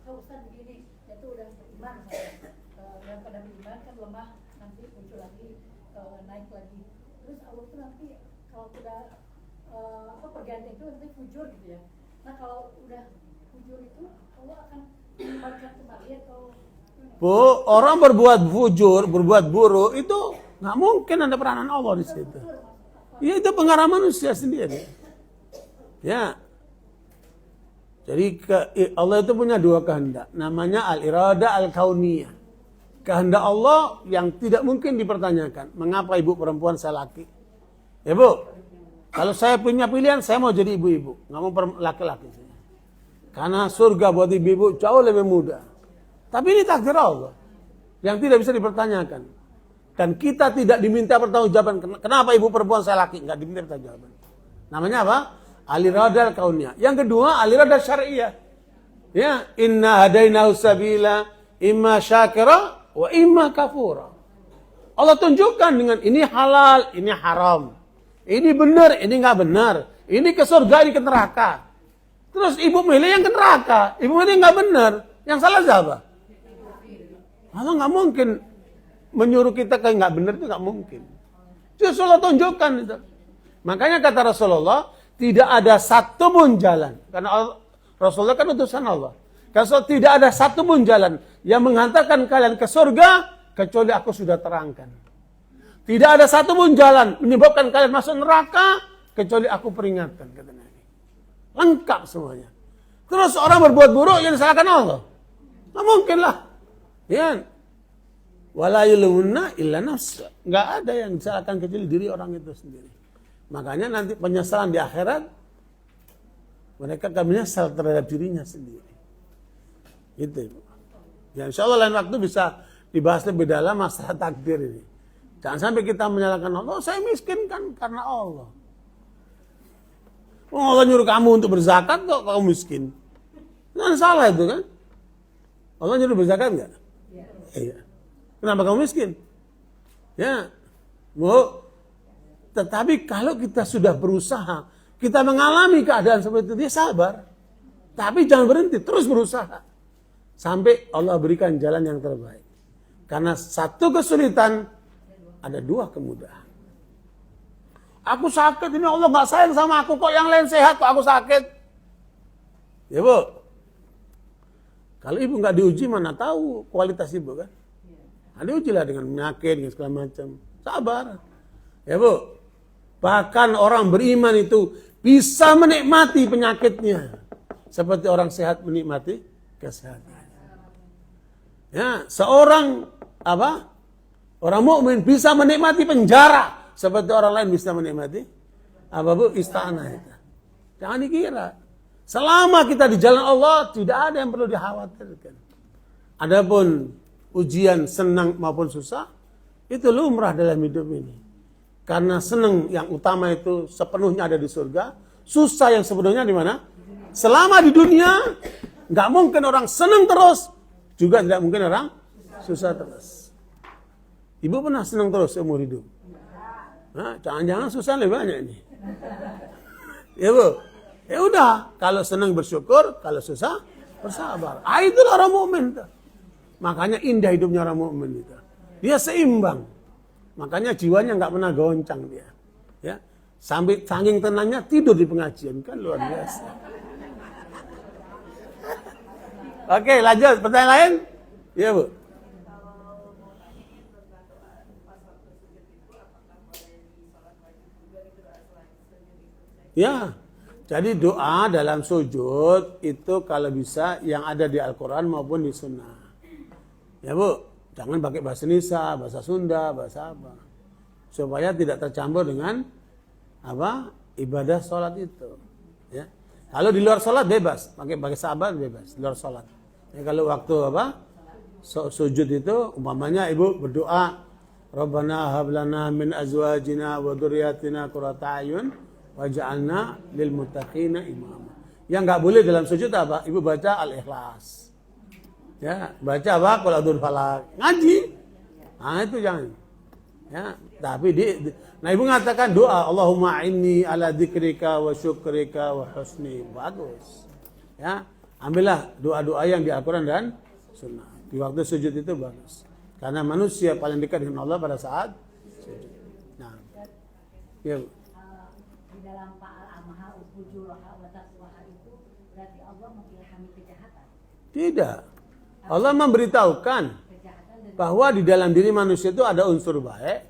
Kalau Ustaz begini, itu udah beriman, yang pada beriman kan lemah, nanti muncul lagi, naik lagi. Terus Allah itu nanti kalau sudah pergantian itu nanti fujur gitu ya. Nah kalau udah fujur itu Allah akan mengembalikan kembali atau? Bu, orang berbuat fujur, berbuat buruk itu nggak mungkin ada peranan Allah di situ. Ya itu pengarah manusia sendiri. Ya. Jadi Allah itu punya dua kehendak. Namanya al-irada al-kauniyah. Kehendak Allah yang tidak mungkin dipertanyakan. Mengapa ibu perempuan saya laki? Ya bu, kalau saya punya pilihan saya mau jadi ibu-ibu. Nggak mau laki-laki. Karena surga buat ibu-ibu jauh lebih mudah. Tapi ini takdir Allah. Yang tidak bisa dipertanyakan. Dan kita tidak diminta pertanggungjawaban. Kenapa ibu perempuan saya laki? Nggak diminta pertanggungjawaban. Namanya apa? Al-irada al-kauniyah. Yang kedua, al-irada syar'iyah. Ya, inna hadainahu sabila imma syakira wa imma kafura. Allah tunjukkan dengan ini halal, ini haram. Ini benar, ini nggak benar. Ini ke surga, ini ke neraka. Terus ibu milih yang ke neraka. Ibu milih nggak benar. Yang salah siapa? Allah nggak mungkin menyuruh kita ke nggak benar, itu nggak mungkin. Justru Allah tunjukkan itu. Makanya kata Rasulullah, tidak ada satu pun jalan. Karena Rasulullah kan utusan Allah. Kalau tidak ada satu pun jalan yang menghantarkan kalian ke surga, kecuali aku sudah terangkan. Tidak ada satu pun jalan menyebabkan kalian masuk neraka, kecuali aku peringatkan. Kata Nabi. Lengkap semuanya. Terus orang berbuat buruk yang disalahkan Allah. Nggak mungkin lah. Ya. Wala yulunna illa nafsa. Nggak ada yang disalahkan kecuali diri orang itu sendiri. Makanya nanti penyesalan di akhirat, mereka akan menyesal terhadap dirinya sendiri. Gitu. Ya, insya Allah lain waktu bisa dibahas lebih dalam masalah takdir ini. Jangan sampai kita menyalahkan Allah. Oh, saya miskin kan karena Allah. Oh, Allah nyuruh kamu untuk berzakat kok kamu miskin. Nah, salah itu kan. Allah nyuruh berzakat enggak? Iya. Kenapa kamu miskin? Ya. Bu, tetapi kalau kita sudah berusaha, kita mengalami keadaan seperti itu, dia sabar. Tapi jangan berhenti, terus berusaha. Sampai Allah berikan jalan yang terbaik. Karena satu kesulitan, ada dua kemudahan. Aku sakit, ini Allah gak sayang sama aku, kok yang lain sehat, kok aku sakit. Ya bu, kalau ibu gak diuji, mana tahu kualitas ibu kan. Nah, diujilah dengan penyakit, dengan segala macam. Sabar. Ya bu. Bahkan orang beriman itu bisa menikmati penyakitnya. Seperti orang sehat menikmati kesehatan. Ya, seorang orang mukmin bisa menikmati penjara. Seperti orang lain bisa menikmati istana itu. Jangan dikira. Selama kita di jalan Allah, tidak ada yang perlu dikhawatirkan. Adapun ujian senang maupun susah, itu lumrah dalam hidup ini. Karena senang yang utama itu sepenuhnya ada di surga. Susah yang sepenuhnya di mana? Selama di dunia, nggak mungkin orang senang terus. Juga tidak mungkin orang susah terus. Ibu pernah senang terus seumur hidup? Nah, jangan-jangan susah lebih banyak ini. Ya bu, ya udah. Kalau senang bersyukur, kalau susah bersabar. Itu orang mukmin. Makanya indah hidupnya orang mukmin itu. Dia seimbang. Makanya jiwanya nggak pernah goncang dia. Ya, sampai saking tenangnya tidur di pengajian kan luar biasa. Oke, lanjut pertanyaan lain. Iya bu. Ya, jadi doa dalam sujud itu kalau bisa yang ada di Al-Quran maupun di Sunnah. Ya bu. Jangan pakai bahasa Indonesia, bahasa Sunda, bahasa apa. Supaya tidak tercampur dengan ibadah sholat itu. Ya. Kalau di luar sholat bebas, pakai sahabat bebas, di luar sholat. Ya, kalau waktu sujud itu, umpamanya ibu berdoa, Rabbana hablana min azwajina wa dzurriyyatina qurrata a'yun waj'alna lil muttaqina imama. Yang enggak boleh dalam sujud apa? Ibu baca Al-Ikhlas. Ya, baca apa? Qul a'udzu falaq. Ngaji. Nah, itu jangan. Ya, tapi nah ibu mengatakan doa, Allahumma inni ala dzikrika wa syukrika wa husni. Bagus. Ya, ambillah doa-doa yang di Al-Qur'an dan Sunnah. Di waktu sujud itu bagus. Karena manusia paling dekat dengan Allah pada saat sujud. Nah. Ya. Di dalam Fa'al-amaha ufujuraha wa taqwaha itu berarti Allah mengilhami kejahatan. Tidak. Allah memberitahukan bahwa di dalam diri manusia itu ada unsur baik,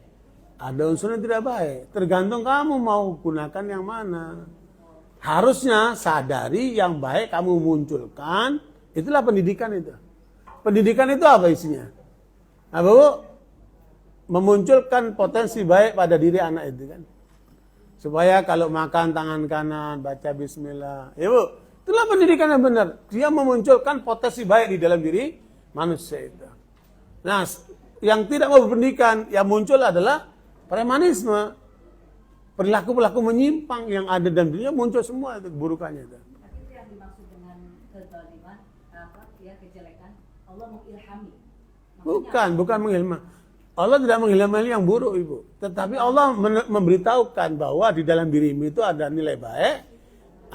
ada unsur yang tidak baik. Tergantung kamu mau gunakan yang mana. Harusnya sadari yang baik kamu munculkan. Itulah pendidikan itu. Pendidikan itu apa isinya? Apa Bu? Memunculkan potensi baik pada diri anak itu kan. Supaya kalau makan tangan kanan, baca bismillah. Ya Bu, itulah pendidikan yang benar. Dia memunculkan potensi baik di dalam diri manusia itu. Nah, yang tidak mau berpendidikan, yang muncul adalah premanisme. Perilaku-perilaku menyimpang yang ada dalam dirinya muncul semua itu keburukannya itu. Tapi itu yang dimaksud dengan kezaliman, kejelekan. Allah mengilhami. Bukan mengilhami. Allah tidak mengilhami yang buruk, Ibu. Tetapi Allah memberitahukan bahwa di dalam dirimu itu ada nilai baik,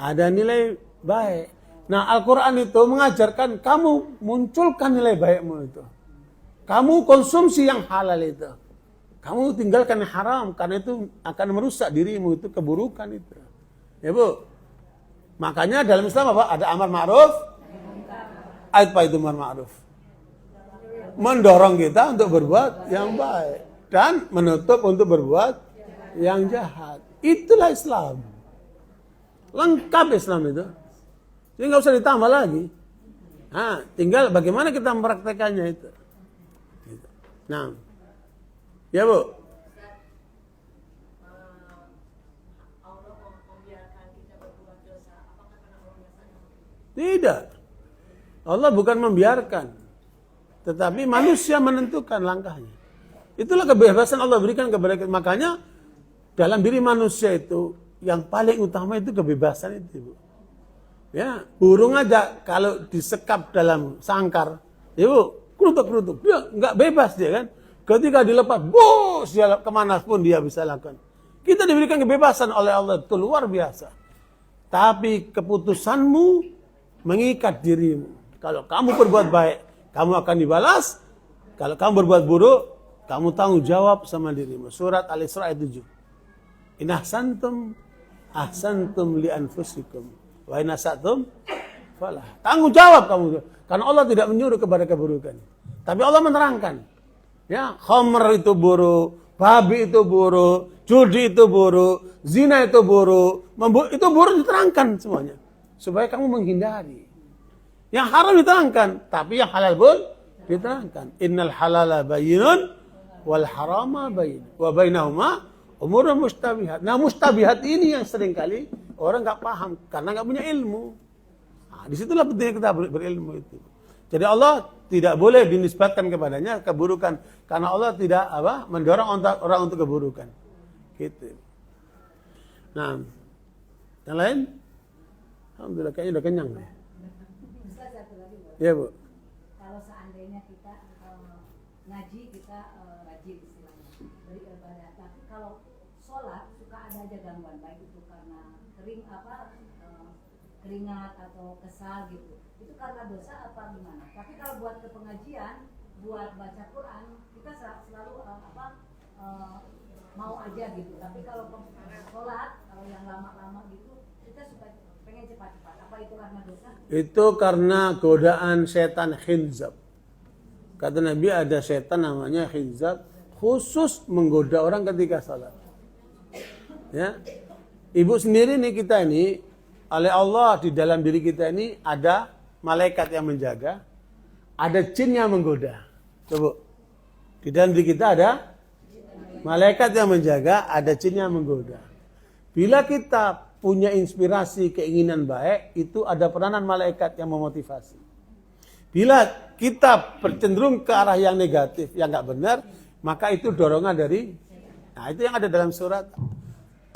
ada nilai baik. Nah, Al-Quran itu mengajarkan kamu munculkan nilai baikmu itu. Kamu konsumsi yang halal itu. Kamu tinggalkan yang haram, karena itu akan merusak dirimu, itu keburukan itu. Ya Bu. Makanya dalam Islam apa? Ada amar ma'ruf. Apa itu amar ma'ruf? Mendorong kita untuk berbuat yang baik dan menutup untuk berbuat yang jahat. Itulah Islam. Lengkap Islam itu. Jadi nggak usah ditambah lagi. Nah, tinggal bagaimana kita mempraktekannya itu. Nah, ya Bu. Tidak. Allah bukan membiarkan. Tetapi manusia menentukan langkahnya. Itulah kebebasan Allah berikan kepada kita. Makanya dalam diri manusia itu yang paling utama itu kebebasan itu, Bu. Ya, burung aja kalau disekap dalam sangkar, ya Bu, kerutuk-kerutuk. Dia nggak bebas dia kan. Ketika dilepas, bos, dia kemana pun dia bisa lakukan. Kita diberikan kebebasan oleh Allah, itu luar biasa. Tapi keputusanmu mengikat dirimu. Kalau kamu berbuat baik, kamu akan dibalas. Kalau kamu berbuat buruk, kamu tanggung jawab sama dirimu. Surat Al-Isra ayat 7. In ahsantum, ahsantum li anfusikum. Wa in asatum, falah. Tanggung jawab kamu. Karena Allah tidak menyuruh kepada keburukan. Tapi Allah menerangkan. Ya, khamr itu buruk, babi itu buruk, judi itu buruk, zina itu buruk, itu buruk diterangkan semuanya. Supaya kamu menghindari. Yang haram diterangkan, tapi yang halal pun diterangkan. Innal halala bayyinun wal harama bayyin. Wa bainahuma umurun mustabihat. Nah, mustabihat ini yang seringkali orang enggak paham karena enggak punya ilmu. Nah, disitulah pentingnya kita berilmu itu. Jadi Allah tidak boleh dinisbatkan kepadanya keburukan karena Allah tidak mendorong orang untuk keburukan. Gitu. Nah, yang lain? Alhamdulillah kayaknya udah kenyang nih. Ya Bu. Kalau seandainya kita ngaji kita rajin istilahnya beribadah, tapi kalau sholat suka ada aja gangguan, baik itu karena keringat atau kesal gitu. Itu karena dosa apa gimana? Tapi kalau buat ke pengajian, buat baca Quran, kita selalu mau aja gitu. Tapi kalau sholat, kalau yang lama-lama gitu, kita suka pengen cepat-cepat. Apa itu karena dosa? Itu karena godaan setan khinzab. Kata Nabi ada setan namanya khinzab, khusus menggoda orang ketika salat. Ya, Ibu sendiri nih kita ini, oleh Allah di dalam diri kita ini ada malaikat yang menjaga, ada jin yang menggoda. Coba, di dalam diri kita ada malaikat yang menjaga, ada jin yang menggoda. Bila kita punya inspirasi, keinginan baik, itu ada peranan malaikat yang memotivasi. Bila kita bercenderung ke arah yang negatif, yang nggak benar, maka itu dorongan dari, nah itu yang ada dalam surat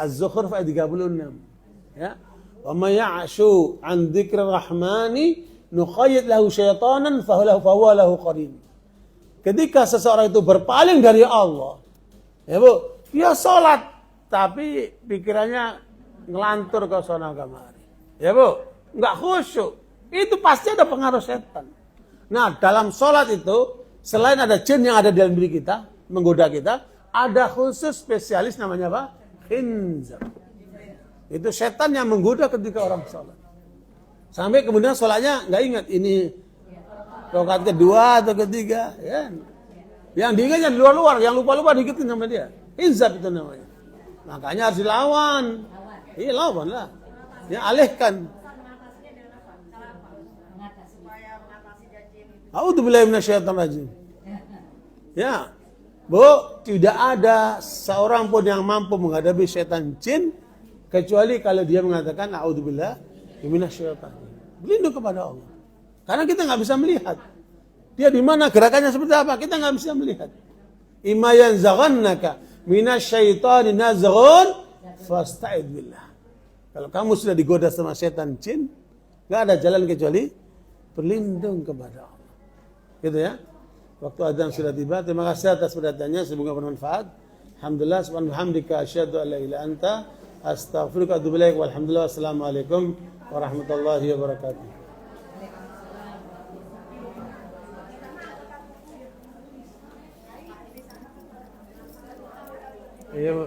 Az-Zukhruf ayat 36. Ya, wa may ya'shu 'an dzikri rahmani nuqayyid lahu syaitanan fahuwa lahu qarin. Ketika seseorang itu berpaling dari Allah, ya Bu, dia sholat, tapi pikirannya ngelantur ke sana kemari. Ya Bu, nggak khusyuk. Itu pasti ada pengaruh setan. Nah, dalam sholat itu, selain ada jin yang ada di dalam diri kita, menggoda kita, ada khusus spesialis namanya apa? Khinzab. Itu setan yang menggoda ketika orang sholat. Sampai kemudian sholatnya nggak ingat ini rakaat kedua atau ketiga. Ya. Yang diingatnya di luar-luar, yang lupa-lupa diingetin sama dia. Hizab itu namanya. Makanya harus dilawan. Iya, lawan lah. Ya, alihkan. A'udzubillahi minasyaitonir rajim. Ya. Bu, tidak ada seorang pun yang mampu menghadapi setan jin kecuali kalau dia mengatakan a'udzubillahi minasyaitonir rajim. Berlindung kepada Allah. Karena kita nggak bisa melihat. Dia di mana, gerakannya seperti apa, kita nggak bisa melihat. Imma yanzaghannaka minasyaitani nazghun fasta'id billah. Kalau kamu sudah digoda sama setan jin, nggak ada jalan kecuali berlindung kepada Allah. Gitu ya. Waktu azan sudah tiba. Terima kasih atas perhatiannya, semoga bermanfaat. Alhamdulillah, subhanallahi wa bihamdika asyhadu an la ilaha illa anta astaghfiruka wa atubu ilaik. Walhamdulillah, assalamualaikum warahmatullahi wabarakatuh. Iya, Bu.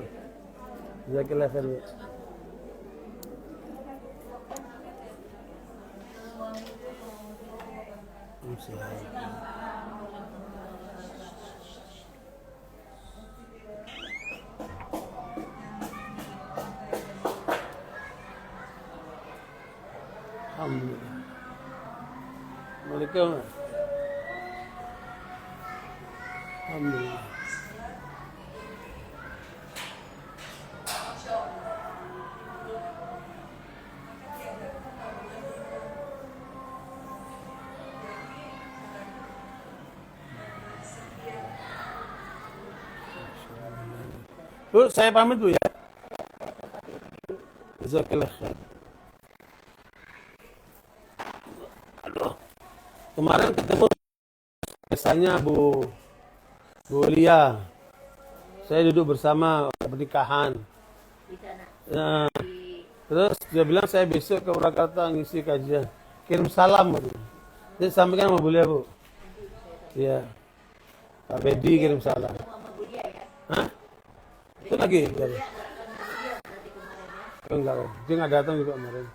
Jazakallah khair, Bu. Alhamdulillah. Assalamualaikum. Alhamdulillah. Bu, saya pamit Bu ya. Jazakallah khair. Aduh. Kemarin ketemu biasanya Bu Lia. Saya duduk bersama pernikahan. Ya. Terus dia bilang saya besok ke Purwakarta ngisi kajian. Kirim salam Bu. Dia sampaikan sama Bu Lia, Bu. Iya. Pak Bedi kirim salam. Hah? Itu lagi? Enggak, dia nggak datang juga kemarin.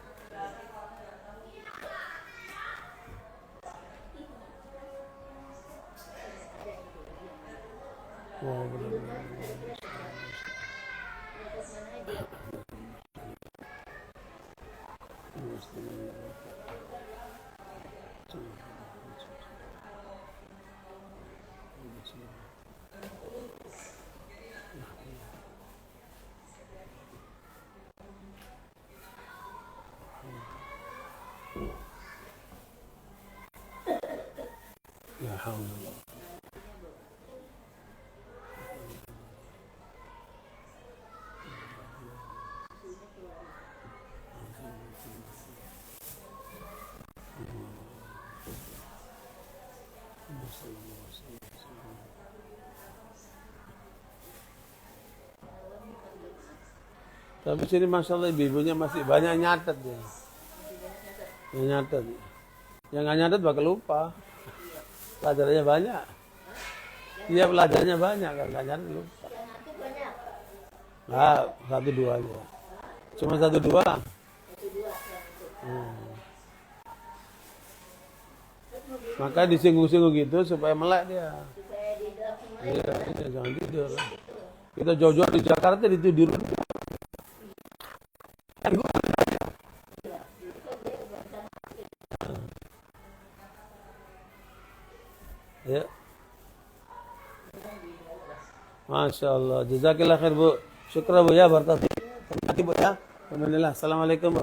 Ya Allah. Tapi sini Masya Allah ibu-ibunya masih banyak nyatet ya. Yang nyatet. Yang nggak nyatet bakal lupa. Pelajarannya banyak. Iya pelajarannya banyak kan, nggak nyatet lupa. Nah, 1-2 aja. Cuma 1-2. Maka disinggung-singgung gitu supaya melek dia. Iya, jangan tidur. Kita jauh-jauh di Jakarta ditidur. Ya. Masya Allah. Jazakillah khair Bu. Syukur Bu ya, berarti Bu ya. Alhamdulillah. Assalamualaikum Bu.